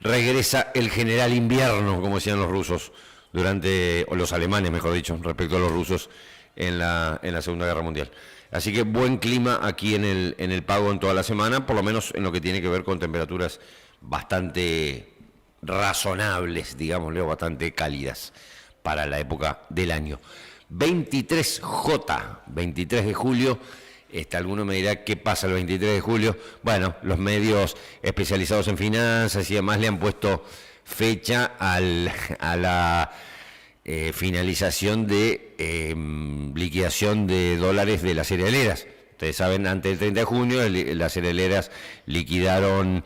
regresa el general invierno, como decían los rusos, o los alemanes, mejor dicho, respecto a los rusos en la Segunda Guerra Mundial. Así que buen clima aquí en el Pago en toda la semana, por lo menos en lo que tiene que ver con temperaturas bastante razonables, digámosle, o bastante cálidas para la época del año. 23J, 23 de julio. Alguno me dirá qué pasa el 23 de julio. Bueno, los medios especializados en finanzas y demás le han puesto fecha a la finalización de liquidación de dólares de las cerealeras. Ustedes saben, antes del 30 de junio las cerealeras liquidaron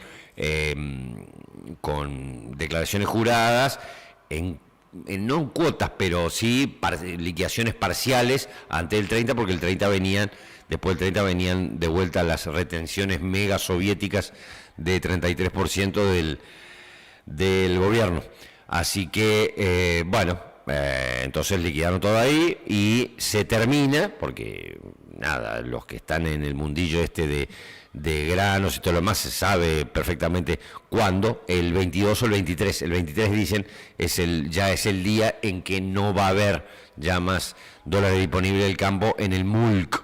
con declaraciones juradas no en cuotas, pero sí liquidaciones parciales antes del 30, porque después del 30 venían de vuelta las retenciones mega soviéticas de 33% del gobierno. Así que, entonces liquidaron todo ahí y se termina, porque nada, los que están en el mundillo de granos y todo lo demás se sabe perfectamente cuándo, el 22 o el 23. El 23 dicen ya es el día en que no va a haber ya más dólares disponibles del campo en el MULC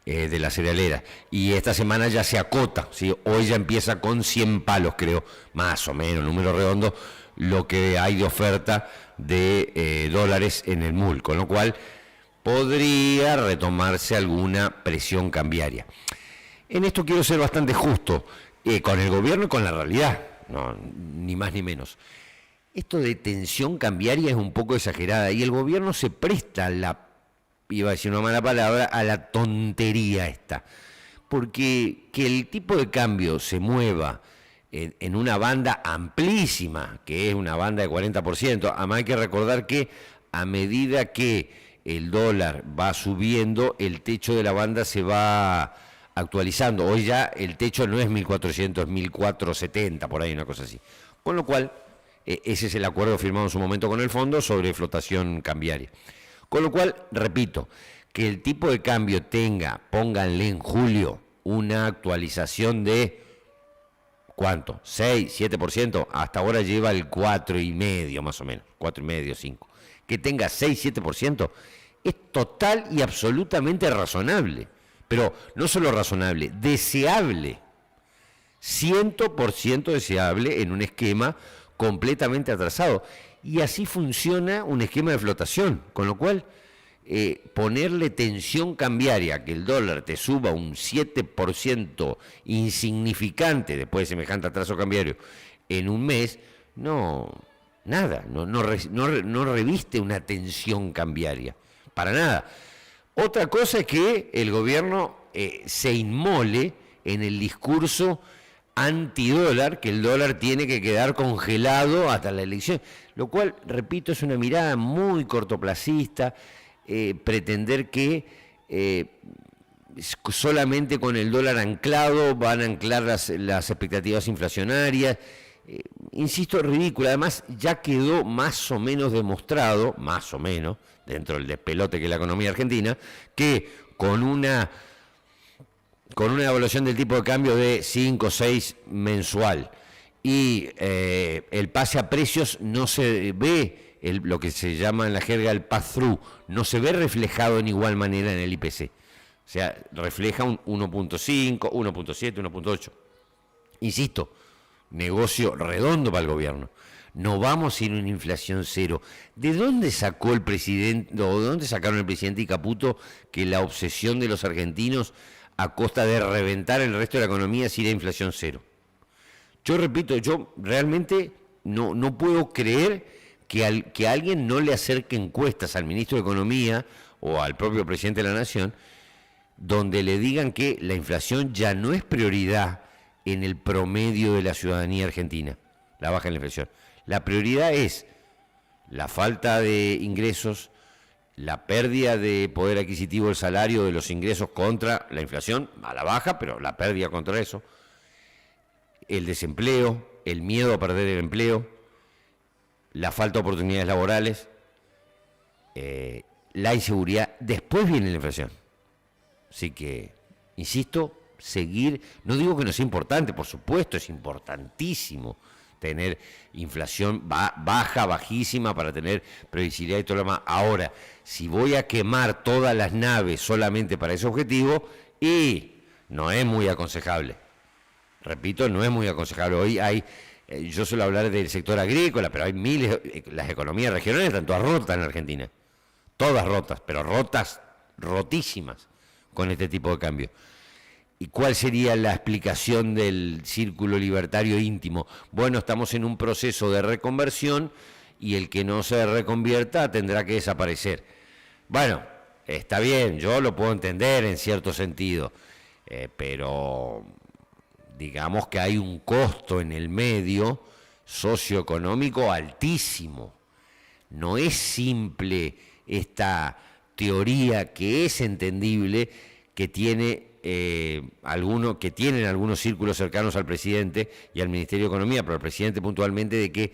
de la cerealera. Y esta semana ya se acota, ¿sí? Hoy ya empieza con 100 palos, creo, más o menos, número redondo, lo que hay de oferta de dólares en el MULC, con lo cual podría retomarse alguna presión cambiaria. En esto quiero ser bastante justo con el gobierno y con la realidad, no, ni más ni menos. Esto de tensión cambiaria es un poco exagerada y el gobierno se presta iba a decir una mala palabra, a la tontería esta. Porque que el tipo de cambio se mueva en una banda amplísima, que es una banda de 40%, además hay que recordar que a medida que el dólar va subiendo, el techo de la banda se va actualizando. Hoy ya el techo no es 1.400, es 1.470, por ahí una cosa así. Con lo cual, ese es el acuerdo firmado en su momento con el fondo sobre flotación cambiaria. Con lo cual, repito, que el tipo de cambio pónganle en julio, una actualización de, ¿cuánto? 6, 7%, hasta ahora lleva el 4,5 más o menos, 4,5, 5. Que tenga 6, 7% es total y absolutamente razonable, pero no solo razonable, deseable, 100% deseable en un esquema completamente atrasado. Y así funciona un esquema de flotación, con lo cual ponerle tensión cambiaria, que el dólar te suba un 7% insignificante después de semejante atraso cambiario en un mes, no reviste una tensión cambiaria, para nada. Otra cosa es que el gobierno se inmole en el discurso antidólar, que el dólar tiene que quedar congelado hasta la elección, lo cual, repito, es una mirada muy cortoplacista, pretender que solamente con el dólar anclado van a anclar las expectativas inflacionarias. Insisto, es ridículo. Además, ya quedó más o menos demostrado, más o menos, dentro del despelote que es la economía argentina, que con una evaluación del tipo de cambio de 5 o 6 mensual y el pase a precios no se ve, lo que se llama en la jerga el pass-through, no se ve reflejado en igual manera en el IPC. O sea, refleja un 1.5, 1.7, 1.8. Insisto, negocio redondo para el gobierno. No vamos a ir a una inflación cero. ¿De dónde sacó el presidente, o de dónde sacaron el presidente y Caputo que la obsesión de los argentinos a costa de reventar el resto de la economía es ir a inflación cero? Yo repito, yo realmente no puedo creer que alguien no le acerque encuestas al ministro de Economía o al propio presidente de la Nación donde le digan que la inflación ya no es prioridad en el promedio de la ciudadanía argentina, la baja en la inflación. La prioridad es la falta de ingresos, la pérdida de poder adquisitivo del salario, de los ingresos contra la inflación, a la baja, pero la pérdida contra eso, el desempleo, el miedo a perder el empleo, la falta de oportunidades laborales, la inseguridad. Después viene la inflación. Así que, insisto, seguir, no digo que no sea importante, por supuesto es importantísimo tener inflación baja, bajísima, para tener previsibilidad y todo lo demás. Ahora, si voy a quemar todas las naves solamente para ese objetivo, y no es muy aconsejable. Repito, no es muy aconsejable. Hoy hay, yo suelo hablar del sector agrícola, pero hay miles, las economías regionales están todas rotas en Argentina. Todas rotas, pero rotísimas con este tipo de cambio. ¿Y cuál sería la explicación del círculo libertario íntimo? Bueno, estamos en un proceso de reconversión y el que no se reconvierta tendrá que desaparecer. Bueno, está bien, yo lo puedo entender en cierto sentido, pero digamos que hay un costo en el medio socioeconómico altísimo. No es simple esta teoría que es entendible, que tienen algunos círculos cercanos al presidente y al Ministerio de Economía, pero al presidente puntualmente, de que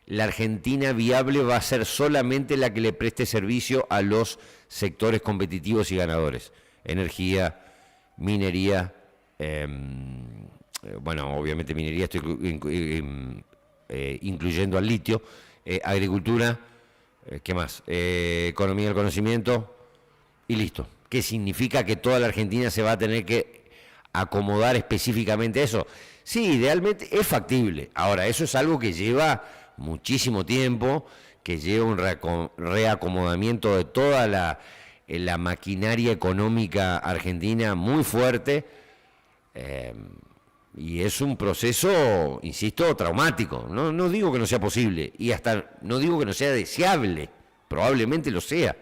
la Argentina viable va a ser solamente la que le preste servicio a los sectores competitivos y ganadores. Energía, minería, bueno, obviamente minería estoy incluyendo al litio, agricultura, ¿qué más? Economía del conocimiento y listo. ¿Qué significa? Que toda la Argentina se va a tener que acomodar específicamente a eso. Sí, idealmente es factible. Ahora, eso es algo que lleva muchísimo tiempo, que lleva un reacomodamiento de toda la la maquinaria económica argentina muy fuerte, y es un proceso, insisto, traumático. No digo que no sea posible, y hasta no digo que no sea deseable, probablemente lo sea,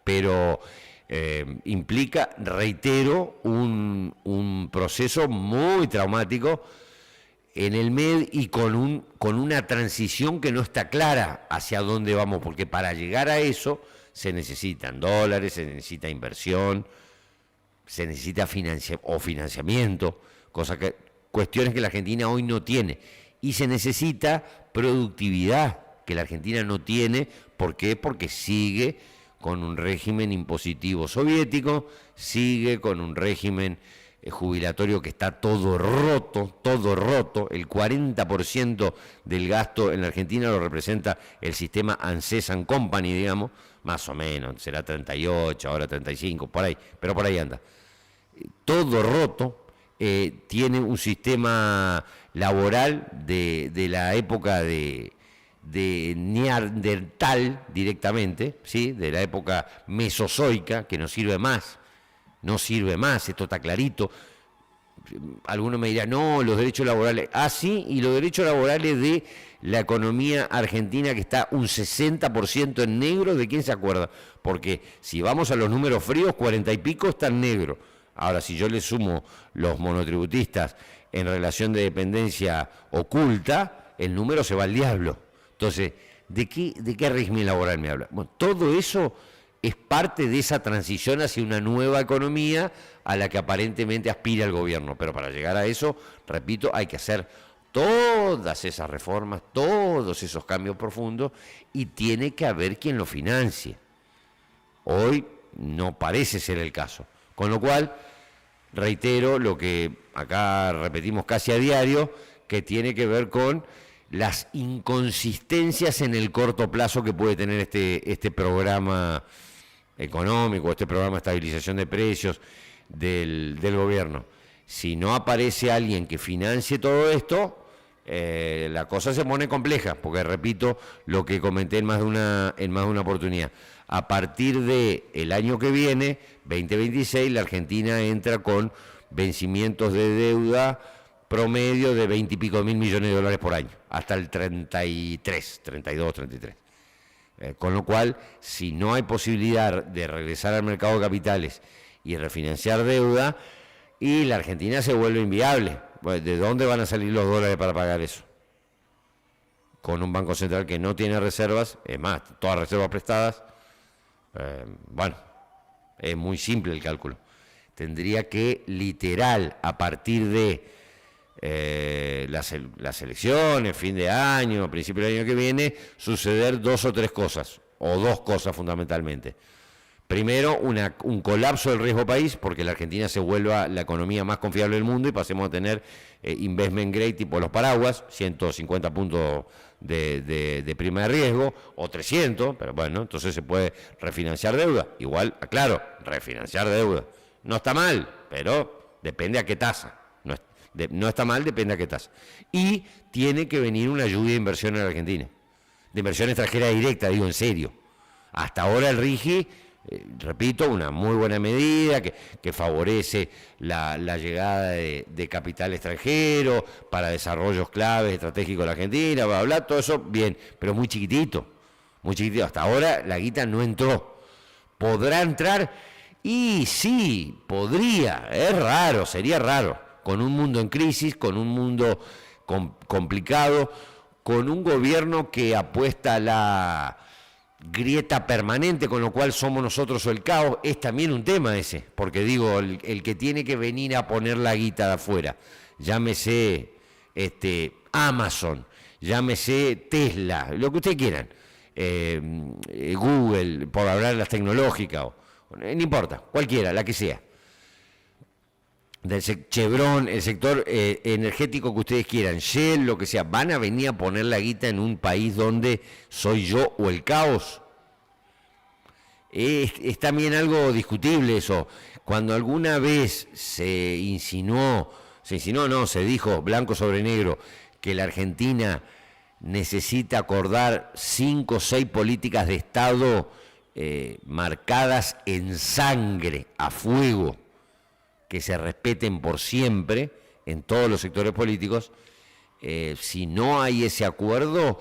pero implica, reitero, un proceso muy traumático en el MED y con una transición que no está clara hacia dónde vamos, porque para llegar a eso se necesitan dólares, se necesita inversión, se necesita financiamiento, cuestiones que la Argentina hoy no tiene, y se necesita productividad que la Argentina no tiene. ¿Por qué? Porque sigue con un régimen impositivo soviético, sigue con un régimen jubilatorio que está todo roto, el 40% del gasto en la Argentina lo representa el sistema ANSES and Company, digamos, más o menos, será 38, ahora 35, por ahí, pero por ahí anda. Todo roto, tiene un sistema laboral de la época de Neandertal directamente, ¿sí? De la época mesozoica, que no sirve más, esto está clarito. Algunos me dirán, no, los derechos laborales, sí, y los derechos laborales de la economía argentina, que está un 60% en negro. ¿De quién se acuerda? Porque si vamos a los números fríos, 40 y pico están negros. Ahora, si yo le sumo los monotributistas en relación de dependencia oculta, el número se va al diablo. Entonces, ¿de qué régimen laboral me habla? Bueno, todo eso es parte de esa transición hacia una nueva economía a la que aparentemente aspira el gobierno. Pero para llegar a eso, repito, hay que hacer todas esas reformas, todos esos cambios profundos, y tiene que haber quien lo financie. Hoy no parece ser el caso. Con lo cual, reitero lo que acá repetimos casi a diario, que tiene que ver con las inconsistencias en el corto plazo que puede tener este programa económico, este programa de estabilización de precios del gobierno. Si no aparece alguien que financie todo esto, la cosa se pone compleja, porque repito lo que comenté en más de una oportunidad. A partir del año que viene, 2026, la Argentina entra con vencimientos de deuda promedio de 20 y pico mil millones de dólares por año, hasta el 32, 33. Con lo cual, si no hay posibilidad de regresar al mercado de capitales y refinanciar deuda, y la Argentina se vuelve inviable. ¿De dónde van a salir los dólares para pagar eso? Con un Banco Central que no tiene reservas, es más, todas reservas prestadas. Bueno, es muy simple el cálculo. Tendría que, literal, a partir de las elecciones, fin de año, principio del año que viene, suceder dos o tres cosas, o dos cosas fundamentalmente. Primero, un colapso del riesgo país, porque la Argentina se vuelva la economía más confiable del mundo y pasemos a tener investment grade tipo los paraguas, 150 puntos de prima de riesgo, o 300, pero bueno, entonces se puede refinanciar deuda. Igual, aclaro, refinanciar deuda. No está mal, pero depende a qué tasa. No está mal, depende a qué tasa. Y tiene que venir una lluvia de inversión en la Argentina. De inversión extranjera directa, digo en serio. Hasta ahora el RIGI, repito, una muy buena medida que favorece la llegada de capital extranjero para desarrollos claves estratégicos de la Argentina, bla, bla, todo eso bien, pero muy chiquitito. Hasta ahora la guita no entró. ¿Podrá entrar? Y sí, podría. Es raro, sería raro. Con un mundo en crisis, con un mundo complicado, con un gobierno que apuesta a la grieta permanente, con lo cual somos nosotros o el caos. Es también un tema ese, porque digo, el que tiene que venir a poner la guita de afuera, llámese Amazon, llámese Tesla, lo que ustedes quieran, Google, por hablar de las tecnológicas, no importa, cualquiera, la que sea, del Chevron, el sector energético que ustedes quieran, Shell, lo que sea, van a venir a poner la guita en un país donde soy yo o el caos. Es también algo discutible eso. Cuando alguna vez se dijo blanco sobre negro que la Argentina necesita acordar 5 o 6 políticas de Estado marcadas en sangre, a fuego, que se respeten por siempre en todos los sectores políticos. Si no hay ese acuerdo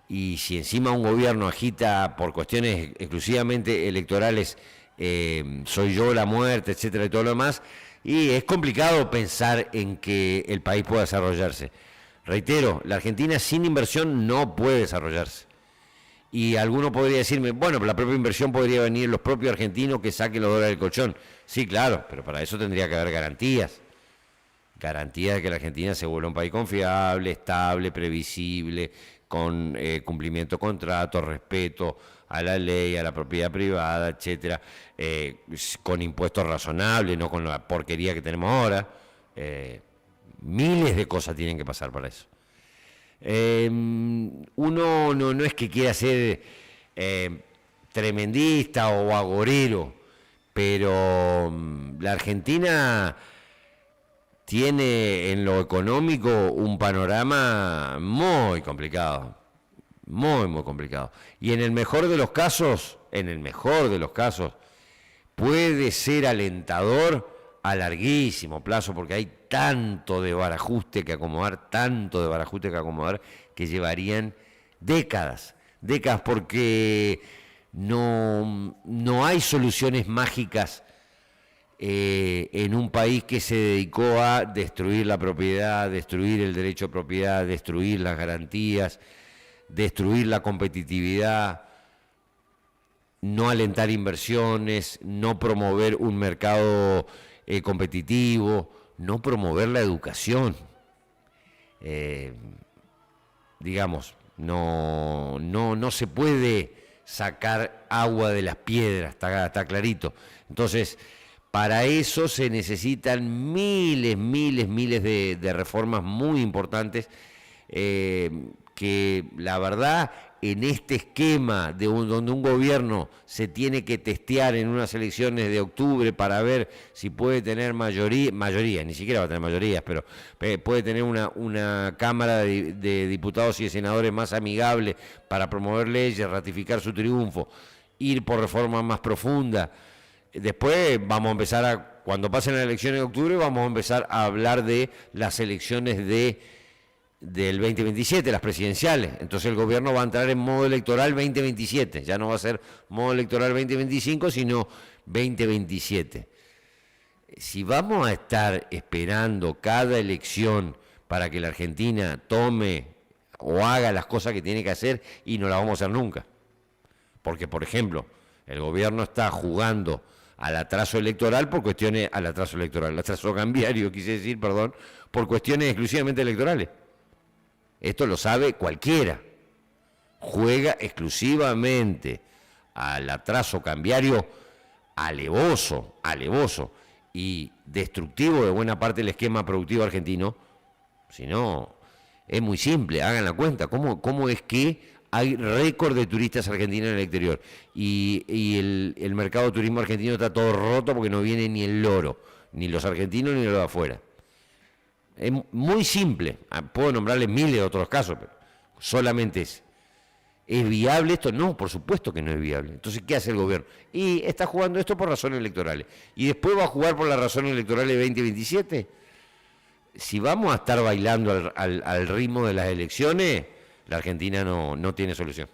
y si encima un gobierno agita por cuestiones exclusivamente electorales, soy yo la muerte, etcétera, y todo lo demás, y es complicado pensar en que el país pueda desarrollarse. Reitero, la Argentina sin inversión no puede desarrollarse. Y alguno podría decirme, bueno, pero la propia inversión podría venir los propios argentinos que saquen los dólares del colchón. Sí, claro, pero para eso tendría que haber garantías. Garantías de que la Argentina se vuelva un país confiable, estable, previsible, con cumplimiento de contratos, respeto a la ley, a la propiedad privada, etcétera, con impuestos razonables, no con la porquería que tenemos ahora. Miles de cosas tienen que pasar para eso. Uno no es que quiera ser tremendista o agorero, pero la Argentina tiene en lo económico un panorama muy complicado, muy complicado. Y en el mejor de los casos, puede ser alentador a larguísimo plazo, porque hay tanto de barajuste que acomodar, que llevarían décadas, porque no hay soluciones mágicas en un país que se dedicó a destruir la propiedad, destruir el derecho a propiedad, destruir las garantías, destruir la competitividad, no alentar inversiones, no promover un mercado competitivo, no promover la educación. Digamos, no se puede sacar agua de las piedras, está clarito. Entonces, para eso se necesitan miles de reformas muy importantes, que la verdad, en este esquema donde un gobierno se tiene que testear en unas elecciones de octubre para ver si puede tener mayoría, ni siquiera va a tener mayorías, pero puede tener una Cámara de Diputados y de Senadores más amigable para promover leyes, ratificar su triunfo, ir por reformas más profundas. Después vamos a empezar cuando pasen las elecciones de octubre, vamos a empezar a hablar de las elecciones del 2027, las presidenciales. Entonces el gobierno va a entrar en modo electoral 2027, ya no va a ser modo electoral 2025, sino 2027. Si vamos a estar esperando cada elección para que la Argentina tome o haga las cosas que tiene que hacer, y no las vamos a hacer nunca. Porque, por ejemplo, el gobierno está jugando al atraso electoral por cuestiones, al atraso cambiario, por cuestiones exclusivamente electorales. Esto lo sabe cualquiera. Juega exclusivamente al atraso cambiario alevoso y destructivo de buena parte del esquema productivo argentino. Si no, es muy simple, hagan la cuenta. ¿Cómo es que hay récord de turistas argentinos en el exterior? Y el mercado de turismo argentino está todo roto porque no viene ni el loro, ni los argentinos ni los de afuera. Es muy simple, puedo nombrarles miles de otros casos, pero solamente ese. ¿Es viable esto? No, por supuesto que no es viable. Entonces, ¿qué hace el gobierno? Y está jugando esto por razones electorales. ¿Y después va a jugar por las razones electorales de 2027? Si vamos a estar bailando al ritmo de las elecciones, la Argentina no tiene solución.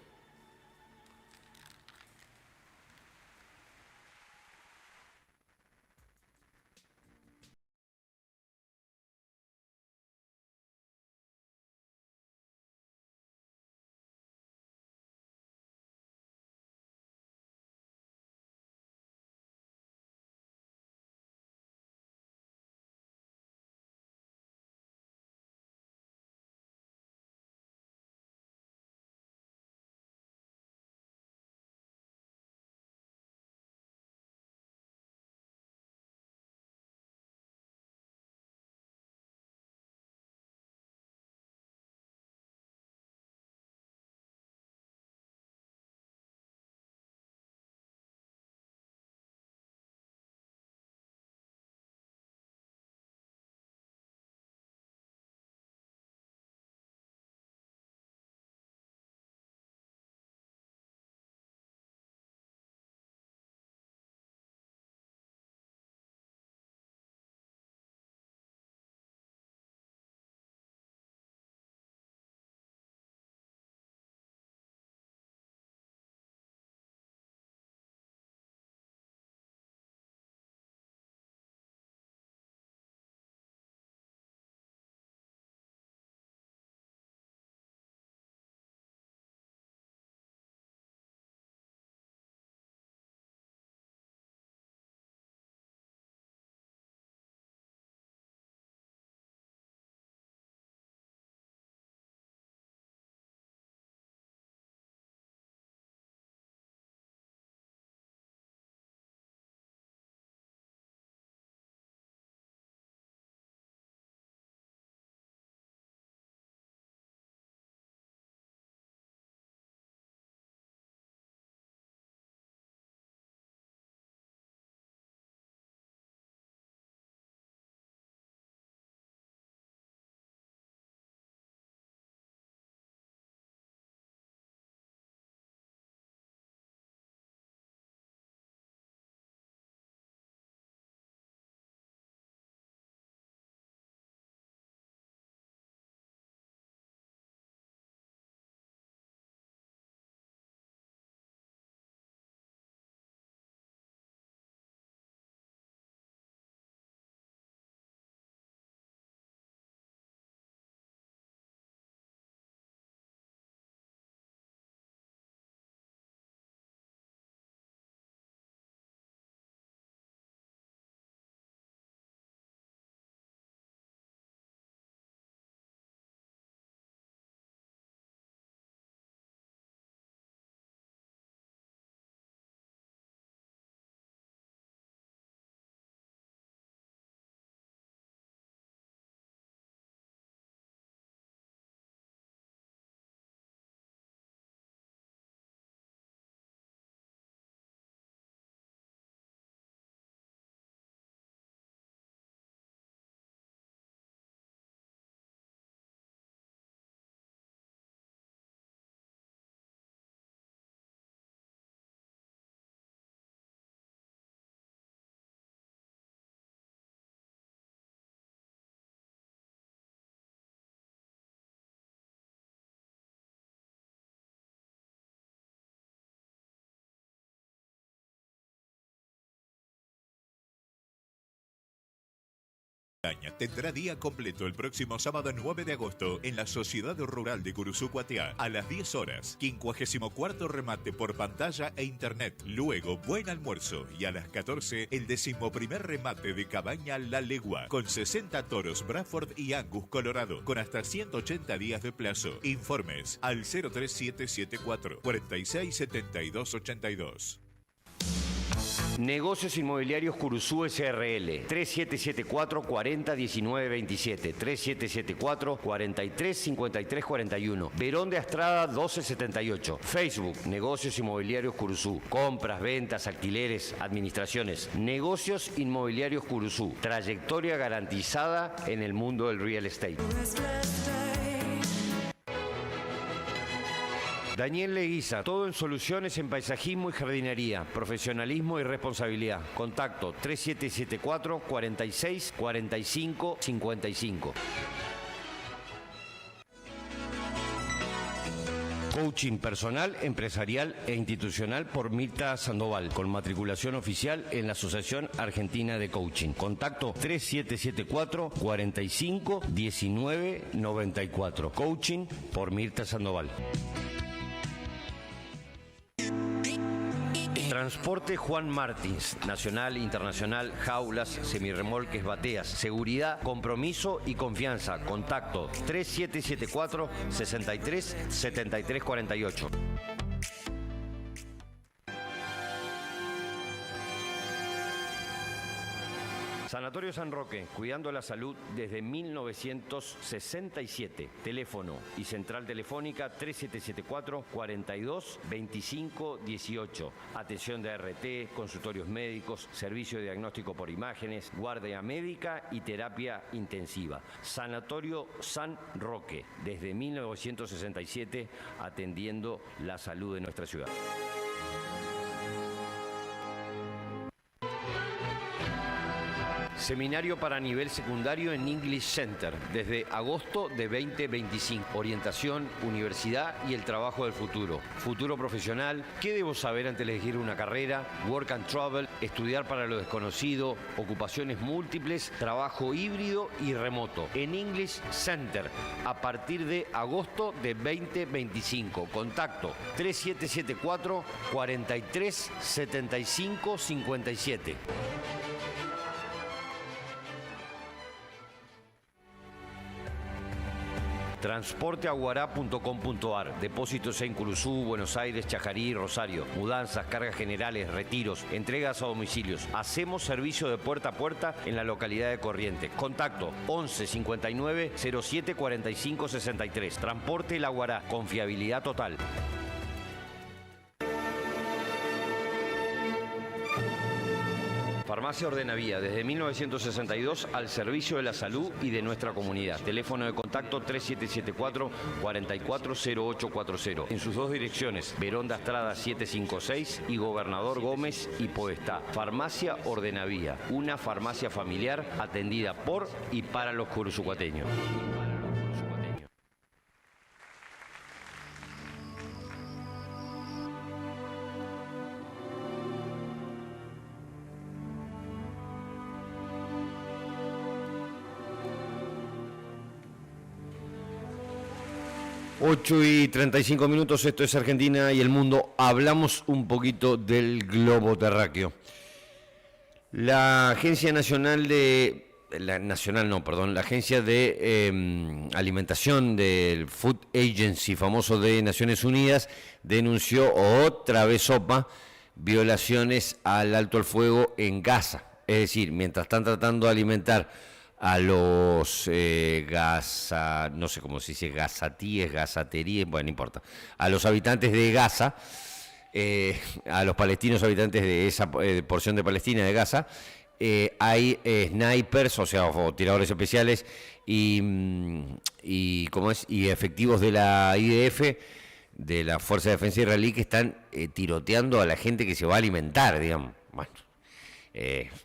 Tendrá día completo el próximo sábado 9 de agosto en la Sociedad Rural de Curuzú Cuatiá a las 10 horas. 54º remate por pantalla e internet. Luego, buen almuerzo y a las 14 el 11º remate de Cabaña La Legua con 60 toros Bradford y Angus Colorado con hasta 180 días de plazo. Informes al 03774 467282. Negocios Inmobiliarios Curuzú SRL, 3774 40 19 27, 3774 43 53 41, Verón de Astrada 1278, Facebook, Negocios Inmobiliarios Curuzú, compras, ventas, alquileres, administraciones, Negocios Inmobiliarios Curuzú, trayectoria garantizada en el mundo del real estate. Daniel Leguiza, todo en soluciones en paisajismo y jardinería, profesionalismo y responsabilidad. Contacto 3774 46 45 55. Coaching personal, empresarial e institucional por Mirta Sandoval, con matriculación oficial en la Asociación Argentina de Coaching. Contacto 3774 45 19 94. Coaching por Mirta Sandoval. Transporte Juan Martins, nacional, internacional, jaulas, semirremolques, bateas, seguridad, compromiso y confianza. Contacto 3774 63 73 48. Sanatorio San Roque, cuidando la salud desde 1967. Teléfono y central telefónica 3774 42 25 18. Atención de RT, consultorios médicos, servicio de diagnóstico por imágenes, guardia médica y terapia intensiva. Sanatorio San Roque, desde 1967, atendiendo la salud de nuestra ciudad. Seminario para nivel secundario en English Center, desde agosto de 2025. Orientación, universidad y el trabajo del futuro. Futuro profesional, ¿qué debo saber antes de elegir una carrera? Work and travel, estudiar para lo desconocido, ocupaciones múltiples, trabajo híbrido y remoto. En English Center, a partir de agosto de 2025. Contacto 3774 43 75 57. Transporteaguará.com.ar. Depósitos en Curuzú, Buenos Aires, Chajarí, Rosario. Mudanzas, cargas generales, retiros, entregas a domicilios. Hacemos servicio de puerta a puerta en la localidad de Corrientes. Contacto 11 59 07 45 63. Transporte El Aguará. Confiabilidad total. Farmacia Ordenavía, desde 1962 al servicio de la salud y de nuestra comunidad. Teléfono de contacto 3774 440840. En sus dos direcciones, Verón de Astrada 756 y Gobernador Gómez y Podestá. Farmacia Ordenavía, una farmacia familiar atendida por y para los curuzucuateños. Ocho y 35 minutos, esto es Argentina y el mundo. Hablamos un poquito del globo terráqueo. La Agencia Nacional de... La Agencia de Alimentación del Food Agency, famoso de Naciones Unidas, denunció otra vez violaciones al alto el fuego en Gaza. Es decir, mientras están tratando de alimentar a los no sé cómo se dice, gazateríes, bueno, no importa, a los habitantes de Gaza, a los palestinos habitantes de esa porción de Palestina, de Gaza, hay snipers, o tiradores especiales y efectivos de la IDF, de la Fuerza de Defensa Israelí, que están tiroteando a la gente que se va a alimentar, digamos. Bueno,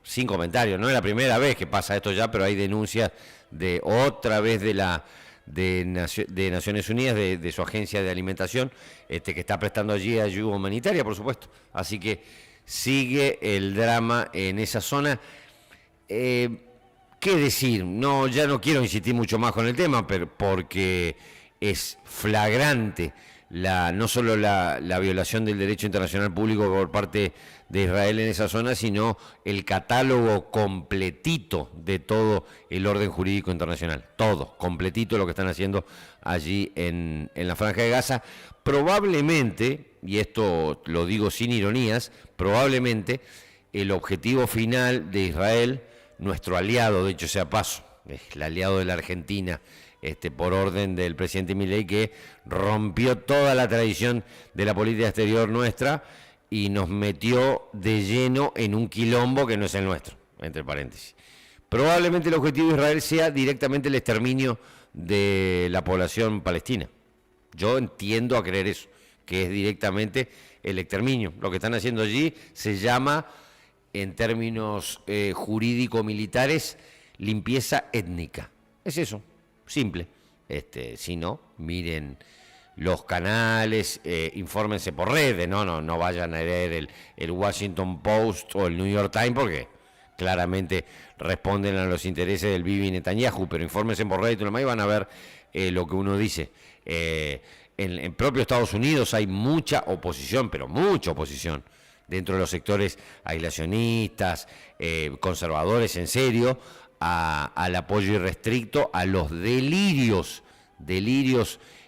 sin comentarios, no es la primera vez que pasa esto ya, pero hay denuncias de otra vez de Naciones Unidas, de su agencia de alimentación, que está prestando allí ayuda humanitaria, por supuesto. Así que sigue el drama en esa zona. ¿Qué decir? No, ya no quiero insistir mucho más con el tema, pero porque es flagrante no solo la violación del derecho internacional público por parte de Israel en esa zona, sino el catálogo completito de todo el orden jurídico internacional. Todo, completito lo que están haciendo allí en la Franja de Gaza. Probablemente, y esto lo digo sin ironías, probablemente el objetivo final de Israel, nuestro aliado, de hecho sea paso, es el aliado de la Argentina, por orden del presidente Milei, que rompió toda la tradición de la política exterior nuestra y nos metió de lleno en un quilombo que no es el nuestro, entre paréntesis. Probablemente el objetivo de Israel sea directamente el exterminio de la población palestina. Yo entiendo a creer eso, que es directamente el exterminio. Lo que están haciendo allí se llama, en términos jurídico-militares, limpieza étnica. Es eso. Simple. Si no, miren los canales, infórmense por redes, no vayan a leer el Washington Post o el New York Times, porque claramente responden a los intereses del Bibi Netanyahu, pero infórmense por redes y todo lo más y van a ver lo que uno dice. En propio Estados Unidos hay mucha oposición, pero mucha oposición, dentro de los sectores aislacionistas, conservadores, en serio, al apoyo irrestricto a los delirios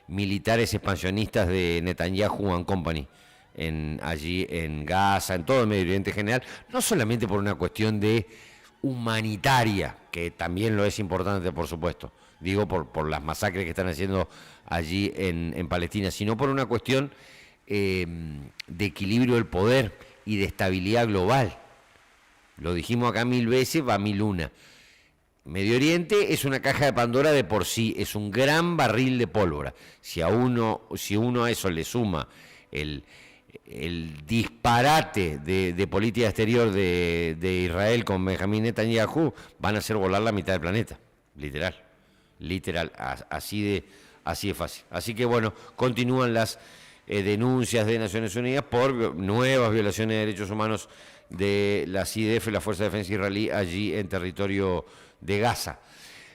militares expansionistas de Netanyahu and Company allí en Gaza, en todo el Medio Oriente en general, no solamente por una cuestión de humanitaria, que también lo es importante, por supuesto, digo por las masacres que están haciendo allí en Palestina, sino por una cuestión de equilibrio del poder y de estabilidad global. Lo dijimos acá 1000 veces, va 1001. Medio Oriente es una caja de Pandora de por sí, es un gran barril de pólvora. Si uno a eso le suma el disparate de política exterior de Israel con Benjamín Netanyahu, van a hacer volar la mitad del planeta, literal, así de fácil. Así que bueno, continúan las denuncias de Naciones Unidas por nuevas violaciones de derechos humanos de las IDF, la Fuerza de Defensa Israelí, allí en territorio de Gaza.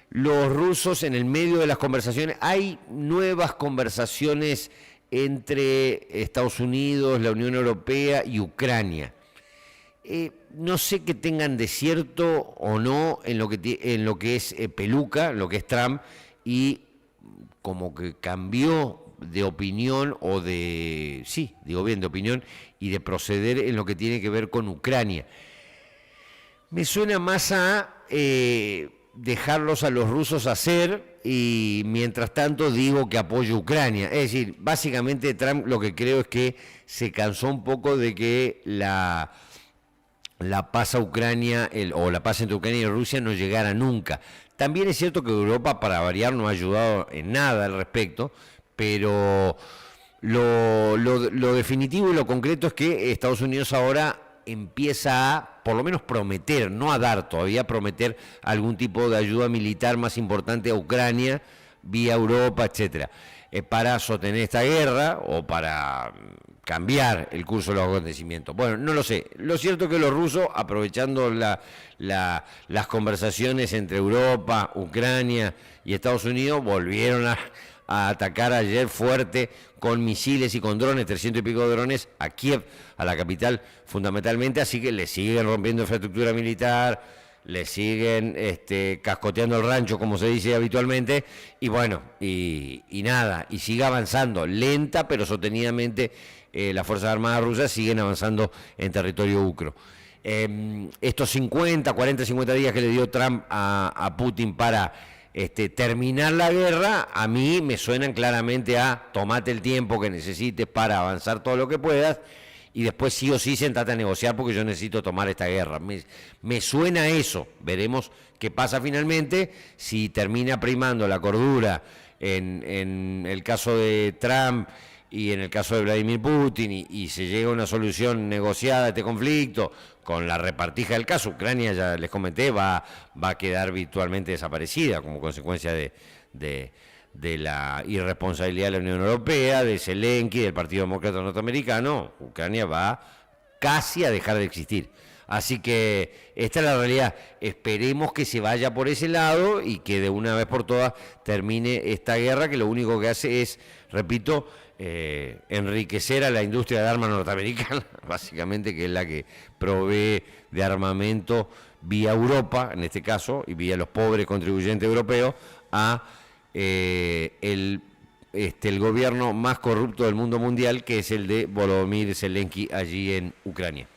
Los rusos, en el medio de las conversaciones, hay nuevas conversaciones entre Estados Unidos, la Unión Europea y Ucrania. No sé qué tengan de cierto o no en lo que es Peluca, lo que es Trump, y como que cambió de opinión de opinión y de proceder en lo que tiene que ver con Ucrania. Me suena más a dejarlos a los rusos hacer y mientras tanto digo que apoyo a Ucrania. Es decir, básicamente Trump lo que creo es que se cansó un poco de que la paz a Ucrania o la paz entre Ucrania y Rusia no llegara nunca. También es cierto que Europa, para variar, no ha ayudado en nada al respecto, pero lo definitivo y lo concreto es que Estados Unidos ahora empieza a, por lo menos prometer, no a dar todavía, prometer algún tipo de ayuda militar más importante a Ucrania, vía Europa, etcétera, para sostener esta guerra o para cambiar el curso de los acontecimientos. Bueno, no lo sé. Lo cierto es que los rusos, aprovechando las conversaciones entre Europa, Ucrania y Estados Unidos, volvieron a atacar ayer fuerte con misiles y con drones, 300 y pico de drones, a Kiev, a la capital fundamentalmente, así que le siguen rompiendo infraestructura militar, le siguen cascoteando el rancho, como se dice habitualmente, y bueno, y nada, y sigue avanzando, lenta pero sostenidamente, las Fuerzas Armadas rusas siguen avanzando en territorio ucro. Estos 40, 50 días que le dio Trump a Putin para terminar la guerra, a mí me suenan claramente a tomate el tiempo que necesites para avanzar todo lo que puedas y después sí o sí sentate a negociar porque yo necesito tomar esta guerra. Me suena eso. Veremos qué pasa finalmente, si termina primando la cordura en el caso de Trump y en el caso de Vladimir Putin y se llega a una solución negociada a este conflicto con la repartija del caso. Ucrania, ya les comenté, va a quedar virtualmente desaparecida como consecuencia de la irresponsabilidad de la Unión Europea, de Zelensky, del Partido Demócrata Norteamericano. Ucrania va casi a dejar de existir. Así que esta es la realidad. Esperemos que se vaya por ese lado y que de una vez por todas termine esta guerra, que lo único que hace es, repito, enriquecer a la industria de armas norteamericana, básicamente, que es la que provee de armamento vía Europa, en este caso, y vía los pobres contribuyentes europeos, a el gobierno más corrupto del mundo mundial, que es el de Volodymyr Zelensky allí en Ucrania.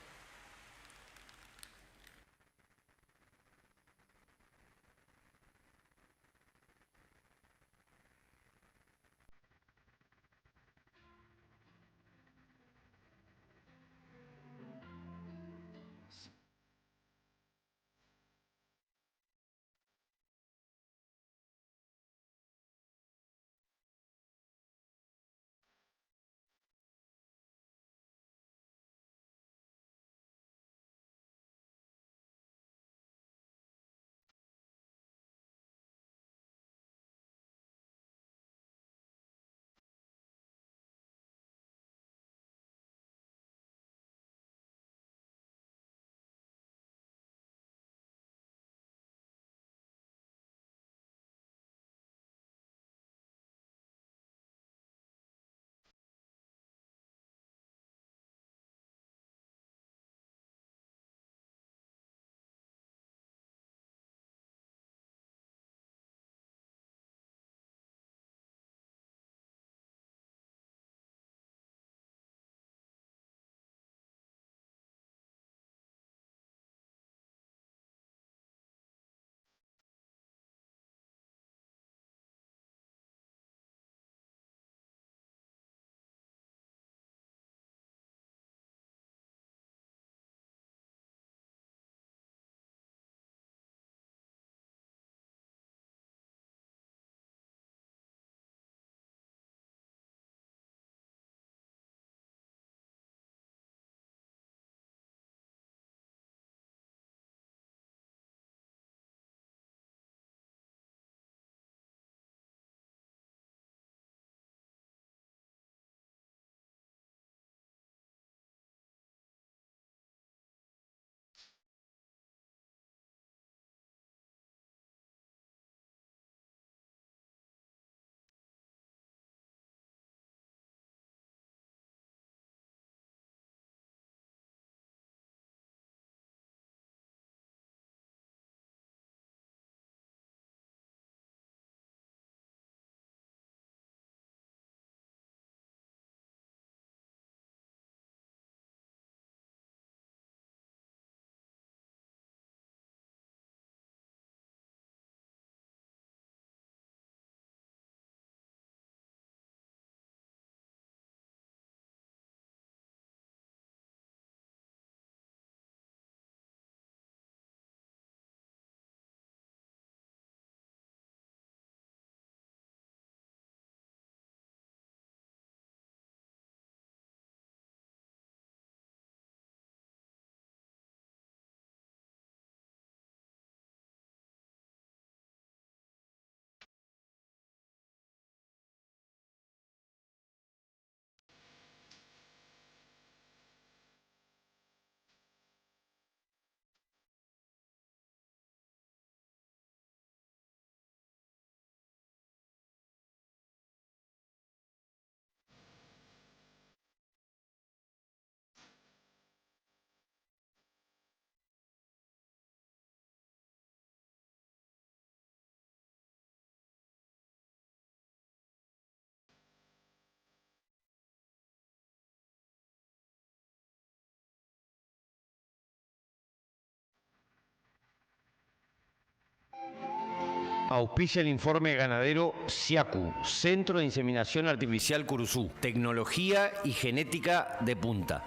Auspicia el informe ganadero SIACU, Centro de Inseminación Artificial Curuzú. Tecnología y genética de punta.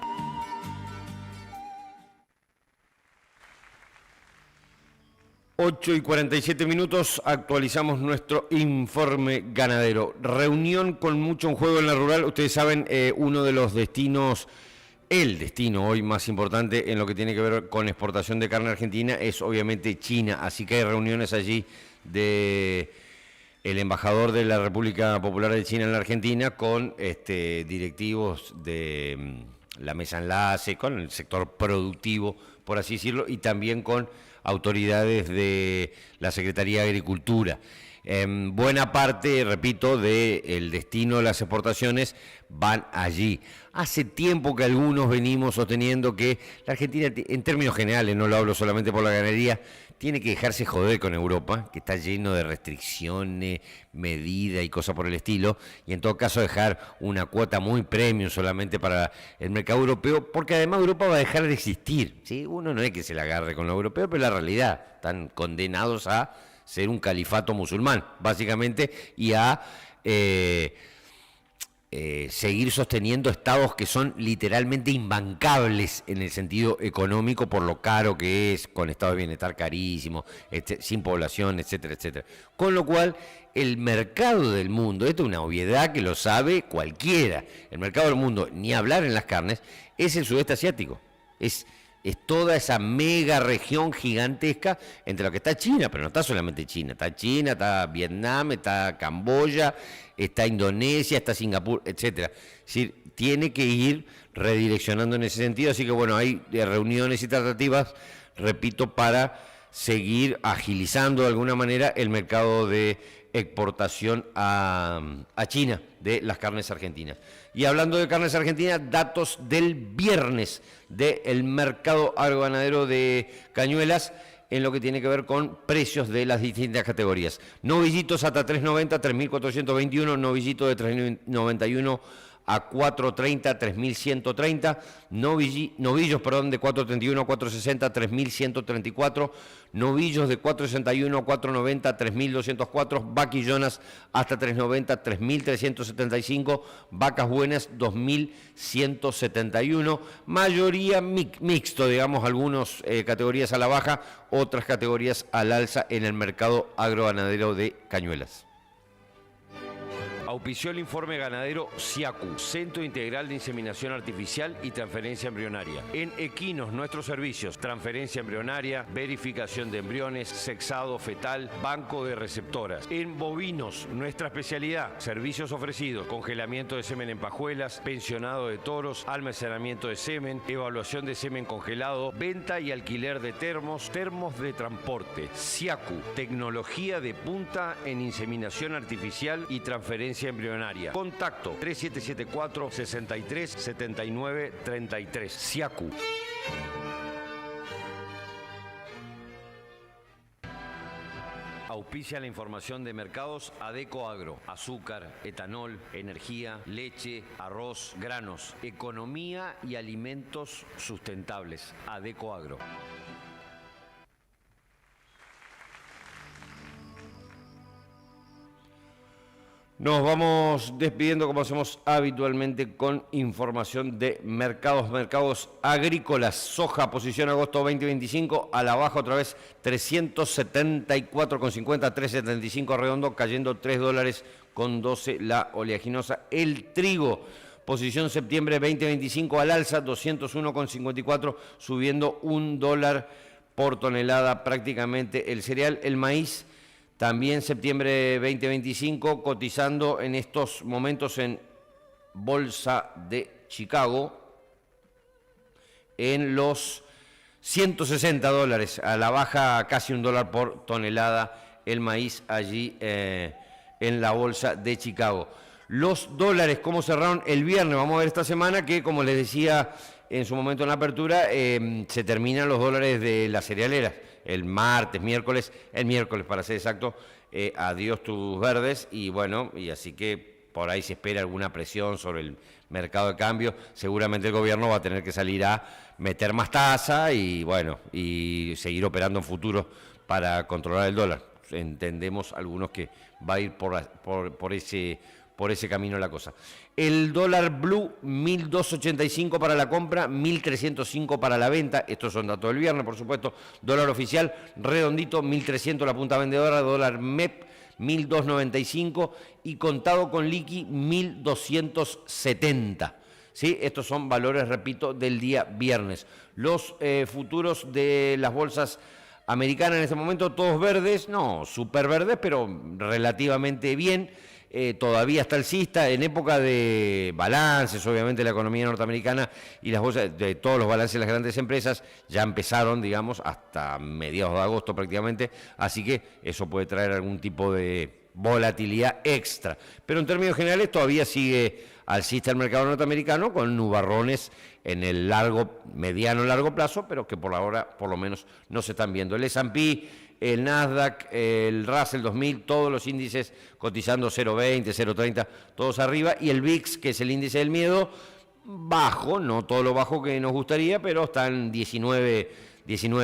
Ocho y 47 minutos, actualizamos nuestro informe ganadero. Reunión con mucho en juego en la rural. Ustedes saben, uno de los destinos, el destino hoy más importante en lo que tiene que ver con exportación de carne argentina es obviamente China. Así que hay reuniones allí de el embajador de la República Popular de China en la Argentina con directivos de la mesa enlace, con el sector productivo por así decirlo, y también con autoridades de la Secretaría de Agricultura. Buena parte, repito, del destino de las exportaciones van allí. Hace tiempo que algunos venimos sosteniendo que la Argentina, en términos generales, no lo hablo solamente por la ganadería, tiene que dejarse joder con Europa, que está lleno de restricciones, medidas y cosas por el estilo, y en todo caso dejar una cuota muy premium solamente para el mercado europeo, porque además Europa va a dejar de existir, ¿sí? Uno no es que se la agarre con lo europeo, pero la realidad, están condenados a ser un califato musulmán, básicamente, y a seguir sosteniendo estados que son literalmente imbancables en el sentido económico por lo caro que es, con estados de bienestar carísimos, sin población, etcétera, etcétera. Con lo cual, el mercado del mundo, esto es una obviedad que lo sabe cualquiera, el mercado del mundo, ni hablar en las carnes, es el sudeste asiático, es toda esa mega región gigantesca entre lo que está China, pero no está solamente China, está Vietnam, está Camboya, está Indonesia, está Singapur, etcétera. Es decir, tiene que ir redireccionando en ese sentido, así que bueno, hay reuniones y tratativas, repito, para seguir agilizando de alguna manera el mercado de exportación a China de las carnes argentinas. Y hablando de carnes argentinas, datos del viernes del mercado agroganadero de Cañuelas en lo que tiene que ver con precios de las distintas categorías. Novillitos hasta 3.90, 3.421, novillito de 3.91 a 4.30, 3.130, novillos de 4.31 a 4.60, 3.134, novillos de 4.61 a 4.90, 3.204, vaquillonas hasta 3.90, 3.375, vacas buenas 2.171, mayoría mixto, digamos, algunas categorías a la baja, otras categorías al alza en el mercado agroganadero de Cañuelas. Auspició el informe ganadero CIACU, Centro Integral de Inseminación Artificial y Transferencia Embrionaria. En equinos, nuestros servicios: transferencia embrionaria, verificación de embriones, sexado fetal, banco de receptoras. En bovinos, nuestra especialidad: servicios ofrecidos: congelamiento de semen en pajuelas, pensionado de toros, almacenamiento de semen, evaluación de semen congelado, venta y alquiler de termos de transporte. CIACU, tecnología de punta en inseminación artificial y transferencia embrionaria. Contacto 3774 63 79 33. CIACU. Auspicia la información de mercados Adeco Agro: azúcar, etanol, energía, leche, arroz, granos, economía y alimentos sustentables. Adeco Agro. Nos vamos despidiendo como hacemos habitualmente con información de mercados agrícolas. Soja, posición agosto 2025, a la baja otra vez 374,50, 375 redondo, cayendo $3.12 la oleaginosa. El trigo, posición septiembre 2025, al alza 201,54, subiendo $1 por tonelada prácticamente el cereal. El maíz, también septiembre 2025, cotizando en estos momentos en Bolsa de Chicago en los $160, a la baja casi $1 por tonelada el maíz allí en la Bolsa de Chicago. Los dólares, ¿cómo cerraron el viernes? Vamos a ver esta semana que, como les decía en su momento en la apertura, se terminan los dólares de las cerealeras. El martes, el miércoles para ser exacto, adiós tus verdes, y bueno, y así que por ahí se espera alguna presión sobre el mercado de cambio. Seguramente el gobierno va a tener que salir a meter más tasa y bueno, y seguir operando en futuro para controlar el dólar. Entendemos algunos que va a ir por ese camino la cosa. El dólar blue, 1.285 para la compra, 1.305 para la venta. Estos son datos del viernes, por supuesto. Dólar oficial, redondito, 1.300 la punta vendedora. Dólar MEP, 1.295. Y contado con liqui, 1.270. ¿Sí? Estos son valores, repito, del día viernes. Los futuros de las bolsas americanas en este momento, todos verdes, no súper verdes, pero relativamente bien. todavía está alcista. En época de balances, obviamente la economía norteamericana y las bolsas, de todos los balances de las grandes empresas ya empezaron, digamos, hasta mediados de agosto prácticamente, así que eso puede traer algún tipo de volatilidad extra. Pero en términos generales todavía sigue alcista el mercado norteamericano con nubarrones en el mediano largo plazo, pero que por ahora por lo menos no se están viendo. El S&P, el Nasdaq, el Russell 2000, todos los índices cotizando 0.20, 0.30, todos arriba, y el VIX, que es el índice del miedo, bajo, no todo lo bajo que nos gustaría, pero están 19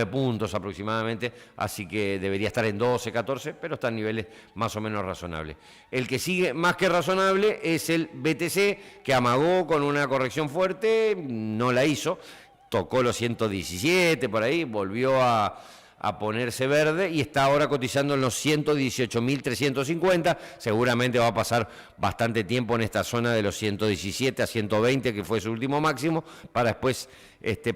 puntos aproximadamente, así que debería estar en 12, 14, pero está en niveles más o menos razonables. El que sigue más que razonable es el BTC, que amagó con una corrección fuerte, no la hizo, tocó los 117 por ahí, volvió a ponerse verde y está ahora cotizando en los 118.350, seguramente va a pasar bastante tiempo en esta zona de los 117 a 120, que fue su último máximo, para después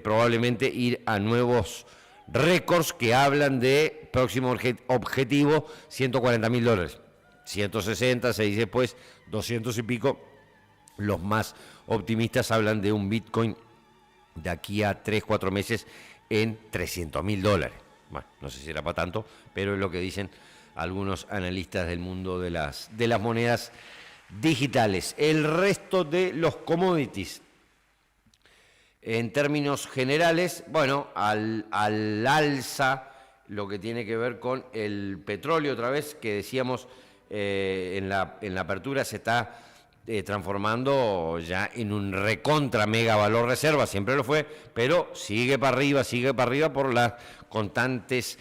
probablemente ir a nuevos récords que hablan de próximo objetivo $140.000, 160, se dice después 200 y pico. Los más optimistas hablan de un Bitcoin de aquí a 3-4 meses en $300.000. Bueno, no sé si era para tanto, pero es lo que dicen algunos analistas del mundo de las monedas digitales. El resto de los commodities, en términos generales, bueno, al alza, lo que tiene que ver con el petróleo, otra vez, que decíamos en la apertura, se está transformando ya en un recontra mega valor reserva, siempre lo fue, pero sigue para arriba por las constantes,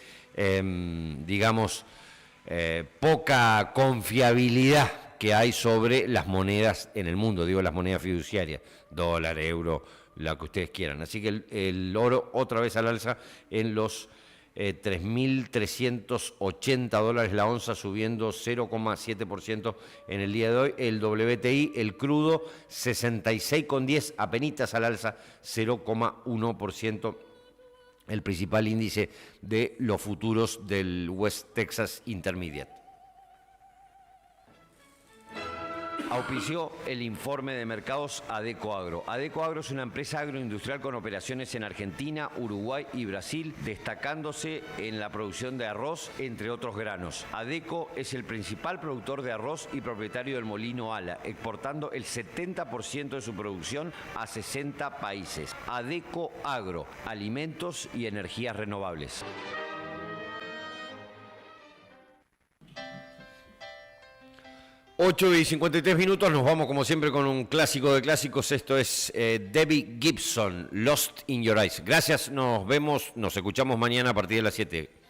poca confiabilidad que hay sobre las monedas en el mundo, digo las monedas fiduciarias, dólar, euro, la que ustedes quieran. Así que el oro otra vez al alza en los $3.380 la onza, subiendo 0,7% en el día de hoy. El WTI, el crudo, 66,10, apenitas al alza, 0,1%. El principal índice de los futuros del West Texas Intermediate. Auspició el informe de mercados Adeco Agro. Adeco Agro es una empresa agroindustrial con operaciones en Argentina, Uruguay y Brasil, destacándose en la producción de arroz, entre otros granos. Adeco es el principal productor de arroz y propietario del molino Ala, exportando el 70% de su producción a 60 países. Adeco Agro, alimentos y energías renovables. 8:53, nos vamos como siempre con un clásico de clásicos. Esto es Debbie Gibson, Lost in Your Eyes. Gracias, nos escuchamos mañana a partir de las 7.